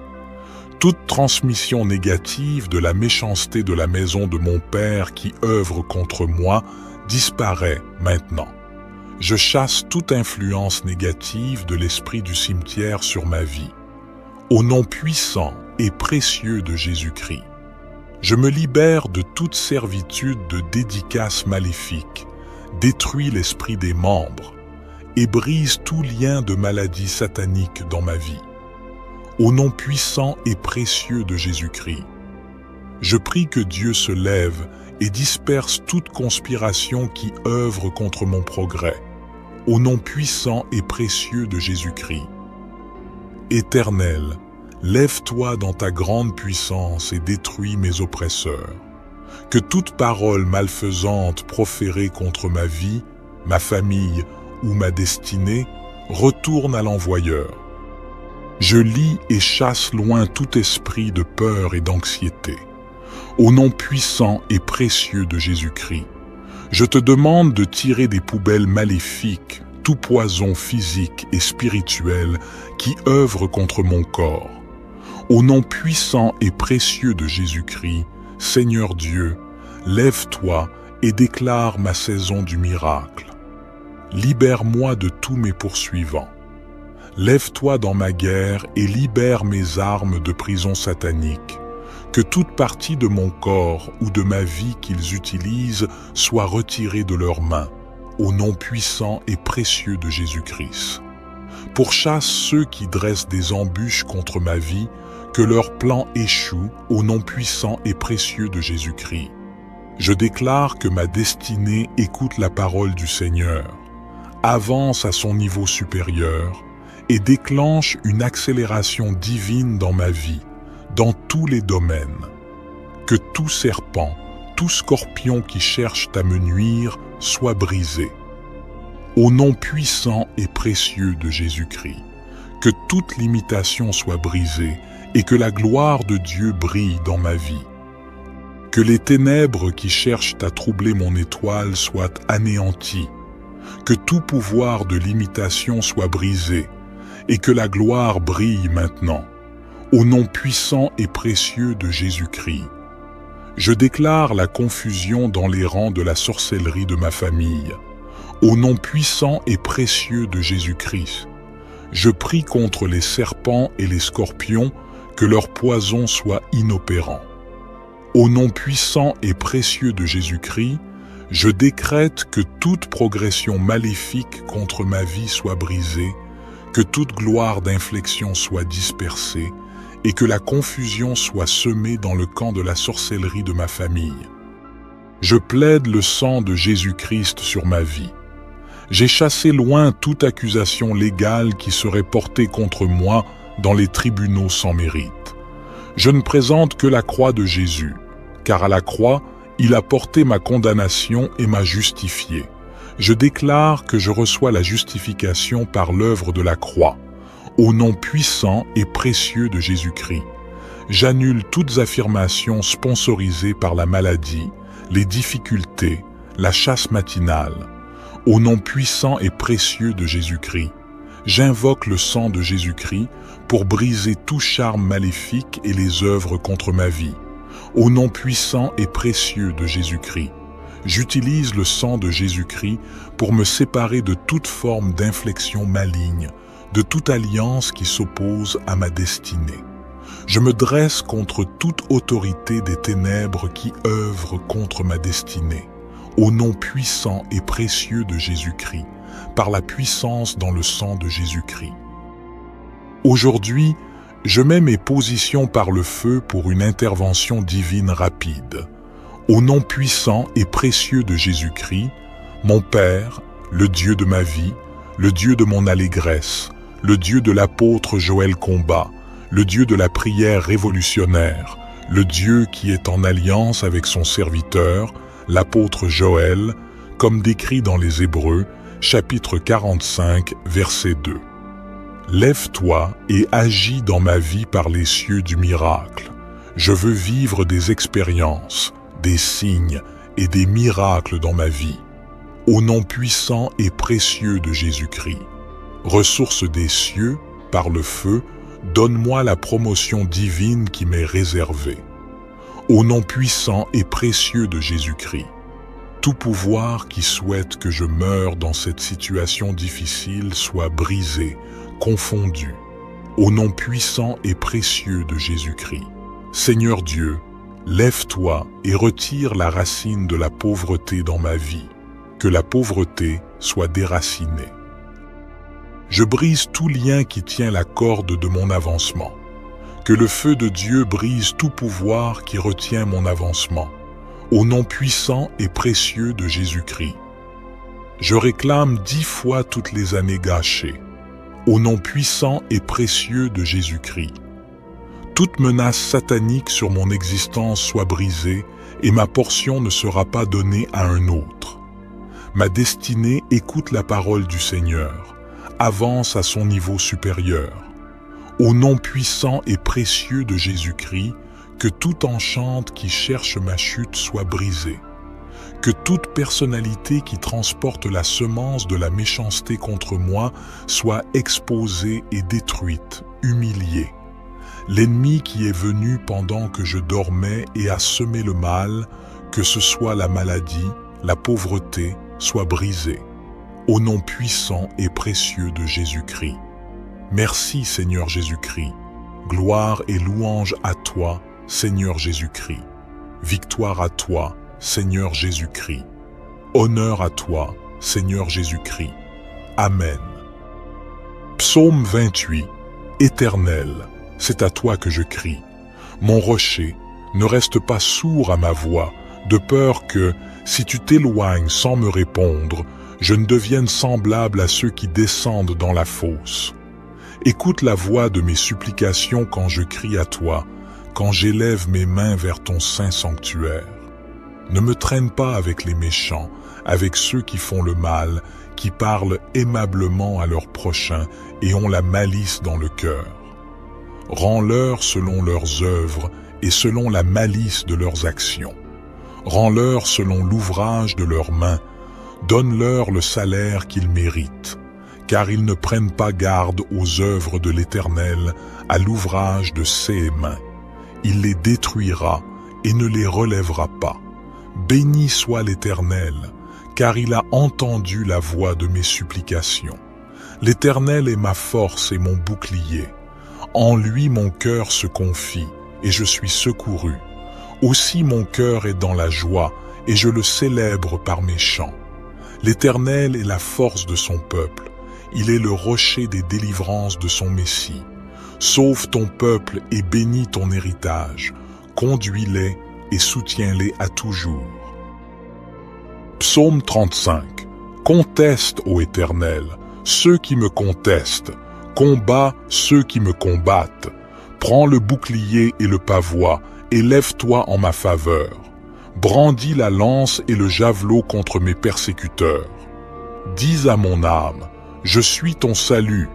Toute transmission négative de la méchanceté de la maison de mon Père qui œuvre contre moi disparaît maintenant. Je chasse toute influence négative de l'esprit du cimetière sur ma vie, au nom puissant et précieux de Jésus-Christ. Je me libère de toute servitude de dédicace maléfique, détruis l'esprit des membres et brise tout lien de maladie satanique dans ma vie. Au nom puissant et précieux de Jésus-Christ, je prie que Dieu se lève et disperse toute conspiration qui œuvre contre mon progrès, au nom puissant et précieux de Jésus-Christ. Éternel, lève-toi dans ta grande puissance et détruis mes oppresseurs. Que toute parole malfaisante proférée contre ma vie, ma famille ou ma destinée retourne à l'envoyeur. Je lie et chasse loin tout esprit de peur et d'anxiété. Au nom puissant et précieux de Jésus-Christ, je te demande de tirer des poubelles maléfiques tout poison physique et spirituel qui œuvre contre mon corps. Au nom puissant et précieux de Jésus-Christ, Seigneur Dieu, lève-toi et déclare ma saison du miracle. Libère-moi de tous mes poursuivants. Lève-toi dans ma guerre et libère mes armes de prison satanique. Que toute partie de mon corps ou de ma vie qu'ils utilisent soit retirée de leurs mains, au nom puissant et précieux de Jésus-Christ. Pourchasse ceux qui dressent des embûches contre ma vie, que leur plan échoue au nom puissant et précieux de Jésus-Christ. Je déclare que ma destinée écoute la parole du Seigneur, avance à son niveau supérieur et déclenche une accélération divine dans ma vie, dans tous les domaines. Que tout serpent, tout scorpion qui cherche à me nuire soit brisé. Au nom puissant et précieux de Jésus-Christ, que toute limitation soit brisée et que la gloire de Dieu brille dans ma vie. Que les ténèbres qui cherchent à troubler mon étoile soient anéanties, que tout pouvoir de limitation soit brisé et que la gloire brille maintenant. Au nom puissant et précieux de Jésus-Christ, je déclare la confusion dans les rangs de la sorcellerie de ma famille. Au nom puissant et précieux de Jésus-Christ, je prie contre les serpents et les scorpions, que leur poison soit inopérant. Au nom puissant et précieux de Jésus-Christ, je décrète que toute progression maléfique contre ma vie soit brisée, que toute gloire d'inflexion soit dispersée, et que la confusion soit semée dans le camp de la sorcellerie de ma famille. Je plaide le sang de Jésus-Christ sur ma vie. J'ai chassé loin toute accusation légale qui serait portée contre moi dans les tribunaux sans mérite. Je ne présente que la croix de Jésus, car à la croix, il a porté ma condamnation et m'a justifié. Je déclare que je reçois la justification par l'œuvre de la croix, au nom puissant et précieux de Jésus-Christ. J'annule toutes affirmations sponsorisées par la maladie, les difficultés, la chasse matinale. Au nom puissant et précieux de Jésus-Christ, j'invoque le sang de Jésus-Christ pour briser tout charme maléfique et les œuvres contre ma vie. Au nom puissant et précieux de Jésus-Christ, j'utilise le sang de Jésus-Christ pour me séparer de toute forme d'inflexion maligne, de toute alliance qui s'oppose à ma destinée. Je me dresse contre toute autorité des ténèbres qui œuvrent contre ma destinée. Au nom puissant et précieux de Jésus-Christ, par la puissance dans le sang de Jésus-Christ. Aujourd'hui, je mets mes positions par le feu pour une intervention divine rapide. Au nom puissant et précieux de Jésus-Christ, mon Père, le Dieu de ma vie, le Dieu de mon allégresse, le Dieu de l'apôtre Joël Combat, le Dieu de la prière révolutionnaire, le Dieu qui est en alliance avec son serviteur, l'apôtre Joël, comme décrit dans les Hébreux, chapitre 45, verset 2. Lève-toi et agis dans ma vie par les cieux du miracle. Je veux vivre des expériences, des signes et des miracles dans ma vie. Au nom puissant et précieux de Jésus-Christ, ressource des cieux, par le feu, donne-moi la promotion divine qui m'est réservée. Au nom puissant et précieux de Jésus-Christ, tout pouvoir qui souhaite que je meure dans cette situation difficile soit brisé, confondu. Au nom puissant et précieux de Jésus-Christ, Seigneur Dieu, lève-toi et retire la racine de la pauvreté dans ma vie, que la pauvreté soit déracinée. Je brise tout lien qui tient la corde de mon avancement. Que le feu de Dieu brise tout pouvoir qui retient mon avancement. Au nom puissant et précieux de Jésus-Christ. Je réclame 10 fois toutes les années gâchées. Au nom puissant et précieux de Jésus-Christ. Toute menace satanique sur mon existence soit brisée et ma portion ne sera pas donnée à un autre. Ma destinée écoute la parole du Seigneur. Avance à son niveau supérieur. Au nom puissant et précieux de Jésus-Christ, que toute enchante qui cherche ma chute soit brisée. Que toute personnalité qui transporte la semence de la méchanceté contre moi soit exposée et détruite, humiliée. L'ennemi qui est venu pendant que je dormais et a semé le mal, que ce soit la maladie, la pauvreté, soit brisé. Au nom puissant et précieux de Jésus-Christ. Merci Seigneur Jésus-Christ. Gloire et louange à toi, Seigneur Jésus-Christ. Victoire à toi, Seigneur Jésus-Christ. Honneur à toi, Seigneur Jésus-Christ. Amen. Psaume 28. Éternel, c'est à toi que je crie. Mon rocher, ne reste pas sourd à ma voix, de peur que, si tu t'éloignes sans me répondre, je ne devienne semblable à ceux qui descendent dans la fosse. Écoute la voix de mes supplications quand je crie à toi, quand j'élève mes mains vers ton saint sanctuaire. Ne me traîne pas avec les méchants, avec ceux qui font le mal, qui parlent aimablement à leurs prochains et ont la malice dans le cœur. Rends-leur selon leurs œuvres et selon la malice de leurs actions. Rends-leur selon l'ouvrage de leurs mains. Donne-leur le salaire qu'ils méritent, car ils ne prennent pas garde aux œuvres de l'Éternel, à l'ouvrage de ses mains. Il les détruira et ne les relèvera pas. Béni soit l'Éternel, car il a entendu la voix de mes supplications. L'Éternel est ma force et mon bouclier. En lui mon cœur se confie, et je suis secouru. Aussi mon cœur est dans la joie, et je le célèbre par mes chants. L'Éternel est la force de son peuple. Il est le rocher des délivrances de son Messie. Sauve ton peuple et bénis ton héritage. Conduis-les et soutiens-les à toujours. Psaume 35. Conteste, ô Éternel, ceux qui me contestent. Combat ceux qui me combattent. Prends le bouclier et le pavois, et lève-toi en ma faveur. Brandis la lance et le javelot contre mes persécuteurs. Dis à mon âme, je suis ton salut.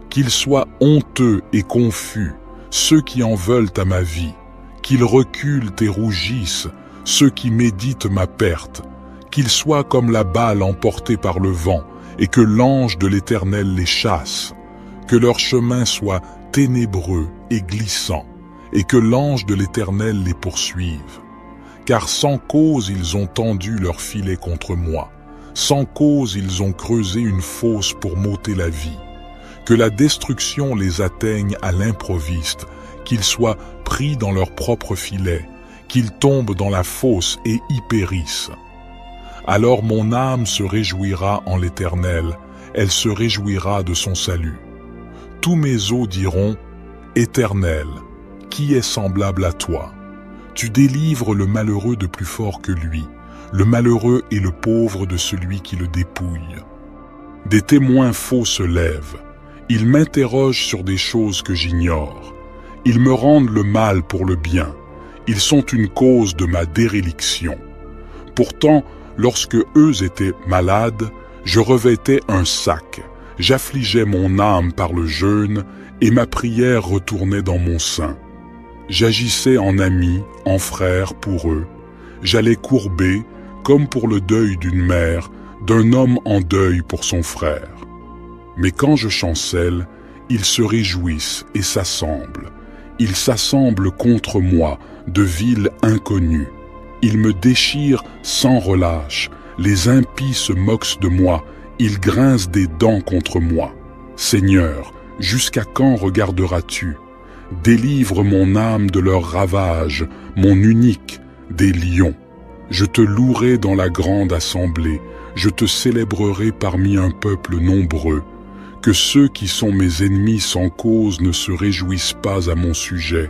Qu'ils soient honteux et confus, ceux qui en veulent à ma vie. Qu'ils reculent et rougissent, ceux qui méditent ma perte. Qu'ils soient comme la balle emportée par le vent, et que l'ange de l'Éternel les chasse. Que leur chemin soit ténébreux et glissant, et que l'ange de l'Éternel les poursuive. Car sans cause ils ont tendu leur filet contre moi. Sans cause ils ont creusé une fosse pour m'ôter la vie. Que la destruction les atteigne à l'improviste, qu'ils soient pris dans leur propre filet, qu'ils tombent dans la fosse et y périssent. Alors mon âme se réjouira en l'Éternel, elle se réjouira de son salut. Tous mes os diront, Éternel, qui est semblable à toi? Tu délivres le malheureux de plus fort que lui, le malheureux et le pauvre de celui qui le dépouille. Des témoins faux se lèvent, ils m'interrogent sur des choses que j'ignore. Ils me rendent le mal pour le bien, ils sont une cause de ma déréliction. Pourtant, lorsque eux étaient malades, je revêtais un sac, j'affligeais mon âme par le jeûne, et ma prière retournait dans mon sein. J'agissais en ami, en frère pour eux. J'allais courber, comme pour le deuil d'une mère, d'un homme en deuil pour son frère. Mais quand je chancelle, ils se réjouissent et s'assemblent. Ils s'assemblent contre moi, de villes inconnues. Ils me déchirent sans relâche. Les impies se moquent de moi. Ils grincent des dents contre moi. Seigneur, jusqu'à quand regarderas-tu? Délivre mon âme de leurs ravages, mon unique, des lions. Je te louerai dans la grande assemblée, je te célébrerai parmi un peuple nombreux. Que ceux qui sont mes ennemis sans cause ne se réjouissent pas à mon sujet,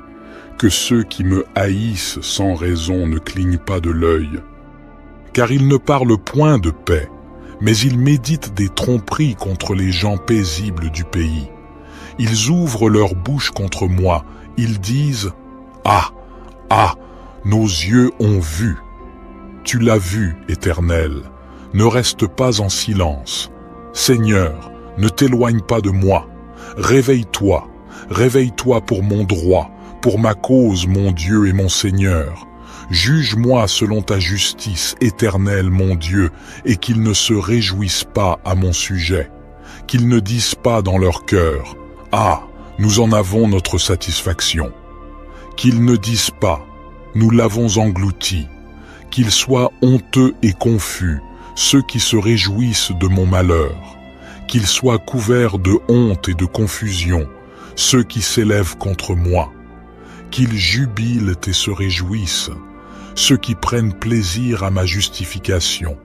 que ceux qui me haïssent sans raison ne clignent pas de l'œil. Car ils ne parlent point de paix, mais ils méditent des tromperies contre les gens paisibles du pays. Ils ouvrent leur bouche contre moi, ils disent « Ah, ah, nos yeux ont vu !» Tu l'as vu, Éternel, ne reste pas en silence. Seigneur, ne t'éloigne pas de moi. Réveille-toi, réveille-toi pour mon droit, pour ma cause, mon Dieu et mon Seigneur. Juge-moi selon ta justice, Éternel, mon Dieu, et qu'ils ne se réjouissent pas à mon sujet. Qu'ils ne disent pas dans leur cœur « Ah, nous en avons notre satisfaction ». Qu'ils ne disent pas « Nous l'avons englouti ». Qu'ils soient honteux et confus, ceux qui se réjouissent de mon malheur. Qu'ils soient couverts de honte et de confusion, ceux qui s'élèvent contre moi. Qu'ils jubilent et se réjouissent, ceux qui prennent plaisir à ma justification.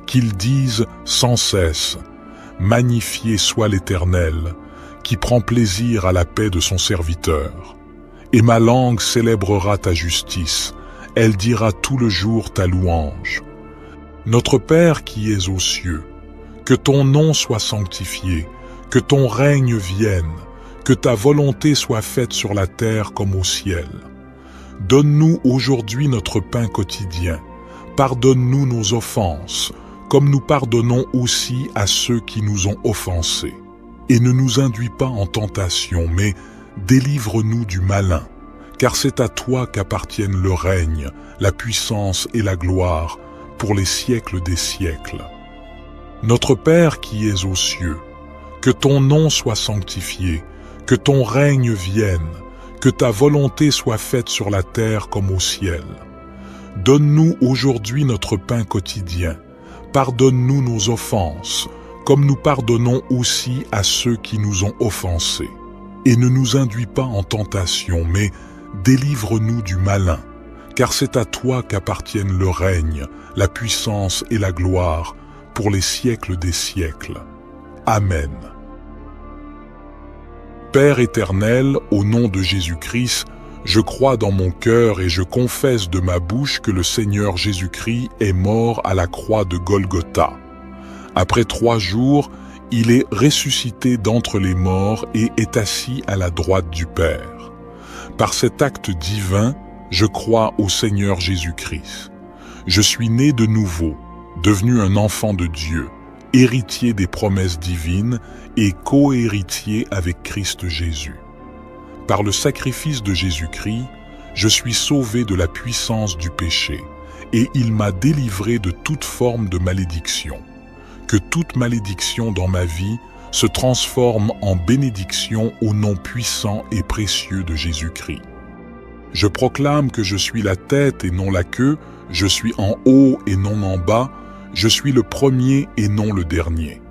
Qu'ils disent sans cesse « Magnifié soit l'Éternel », qui prend plaisir à la paix de son serviteur. Et ma langue célébrera ta justice, elle dira tout le jour ta louange. Notre Père qui es aux cieux, que ton nom soit sanctifié, que ton règne vienne, que ta volonté soit faite sur la terre comme au ciel. Donne-nous aujourd'hui notre pain quotidien. Pardonne-nous nos offenses, comme nous pardonnons aussi à ceux qui nous ont offensés. Et ne nous induis pas en tentation, mais délivre-nous du malin, car c'est à toi qu'appartiennent le règne, la puissance et la gloire, pour les siècles des siècles. Notre Père qui es aux cieux, que ton nom soit sanctifié, que ton règne vienne, que ta volonté soit faite sur la terre comme au ciel. Donne-nous aujourd'hui notre pain quotidien. Pardonne-nous nos offenses, comme nous pardonnons aussi à ceux qui nous ont offensés. Et ne nous induis pas en tentation, mais délivre-nous du malin, car c'est à toi qu'appartiennent le règne, la puissance et la gloire, pour les siècles des siècles. Amen. Père éternel, au nom de Jésus-Christ, je crois dans mon cœur et je confesse de ma bouche que le Seigneur Jésus-Christ est mort à la croix de Golgotha. Après 3 jours, il est ressuscité d'entre les morts et est assis à la droite du Père. Par cet acte divin, je crois au Seigneur Jésus-Christ. Je suis né de nouveau, devenu un enfant de Dieu, héritier des promesses divines et co-héritier avec Christ Jésus. Par le sacrifice de Jésus-Christ, je suis sauvé de la puissance du péché et il m'a délivré de toute forme de malédiction. Que toute malédiction dans ma vie se transforme en bénédiction au nom puissant et précieux de Jésus-Christ. Je proclame que je suis la tête et non la queue, je suis en haut et non en bas, je suis le premier et non le dernier.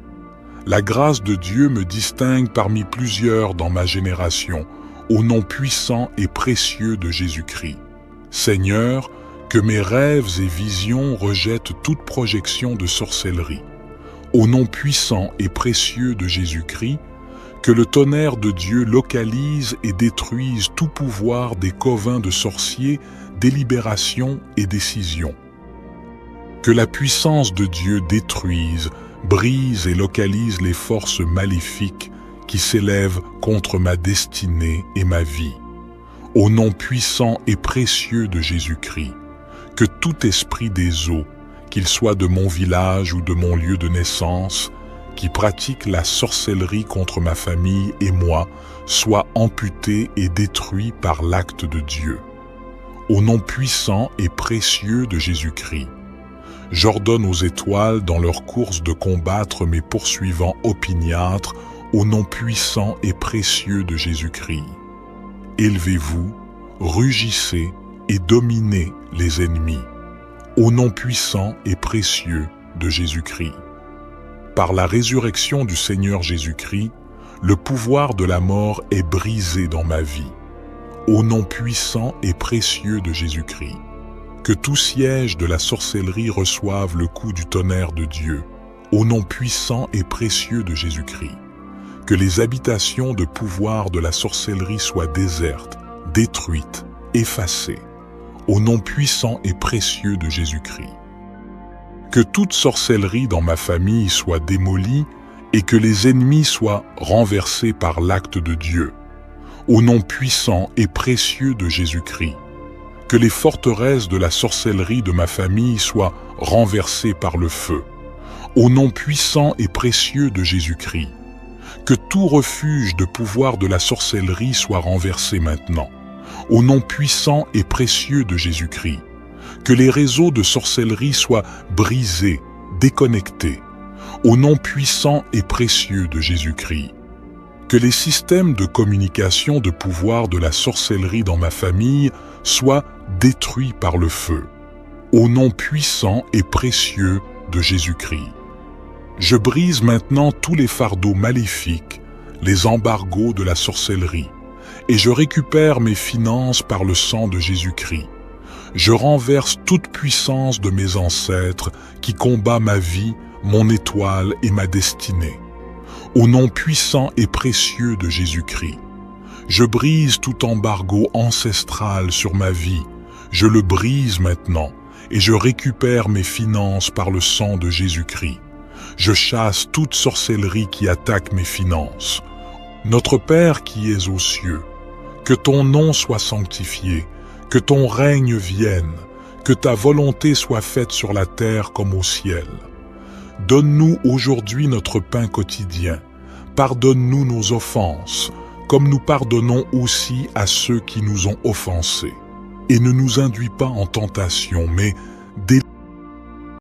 La grâce de Dieu me distingue parmi plusieurs dans ma génération, au nom puissant et précieux de Jésus-Christ. Seigneur, que mes rêves et visions rejettent toute projection de sorcellerie. Au nom puissant et précieux de Jésus-Christ, que le tonnerre de Dieu localise et détruise tout pouvoir des covens de sorciers, délibération et décision. Que la puissance de Dieu détruise, brise et localise les forces maléfiques qui s'élèvent contre ma destinée et ma vie. Au nom puissant et précieux de Jésus-Christ, que tout esprit des eaux, qu'il soit de mon village ou de mon lieu de naissance, qui pratique la sorcellerie contre ma famille et moi, soit amputé et détruit par l'acte de Dieu. Au nom puissant et précieux de Jésus-Christ, j'ordonne aux étoiles dans leur course de combattre mes poursuivants opiniâtres au nom puissant et précieux de Jésus-Christ. Élevez-vous, rugissez et dominez les ennemis, au nom puissant et précieux de Jésus-Christ. Par la résurrection du Seigneur Jésus-Christ, le pouvoir de la mort est brisé dans ma vie, au nom puissant et précieux de Jésus-Christ. Que tout siège de la sorcellerie reçoive le coup du tonnerre de Dieu, au nom puissant et précieux de Jésus-Christ. Que les habitations de pouvoir de la sorcellerie soient désertes, détruites, effacées, au nom puissant et précieux de Jésus-Christ. Que toute sorcellerie dans ma famille soit démolie et que les ennemis soient renversés par l'acte de Dieu, au nom puissant et précieux de Jésus-Christ. Que les forteresses de la sorcellerie de ma famille soient renversées par le feu, au nom puissant et précieux de Jésus-Christ. Que tout refuge de pouvoir de la sorcellerie soit renversé maintenant, au nom puissant et précieux de Jésus-Christ. Que les réseaux de sorcellerie soient brisés, déconnectés, au nom puissant et précieux de Jésus-Christ. Que les systèmes de communication de pouvoir de la sorcellerie dans ma famille soient détruits par le feu, au nom puissant et précieux de Jésus-Christ. Je brise maintenant tous les fardeaux maléfiques, les embargos de la sorcellerie, et je récupère mes finances par le sang de Jésus-Christ. Je renverse toute puissance de mes ancêtres qui combat ma vie, mon étoile et ma destinée. au nom puissant et précieux de Jésus-Christ. Je brise tout embargo ancestral sur ma vie, je le brise maintenant, et je récupère mes finances par le sang de Jésus-Christ. Je chasse toute sorcellerie qui attaque mes finances. Notre Père qui es aux cieux, que ton nom soit sanctifié, que ton règne vienne, que ta volonté soit faite sur la terre comme au ciel. Donne-nous aujourd'hui notre pain quotidien. Pardonne-nous nos offenses, comme nous pardonnons aussi à ceux qui nous ont offensés. Et ne nous induis pas en tentation, mais délivre-nous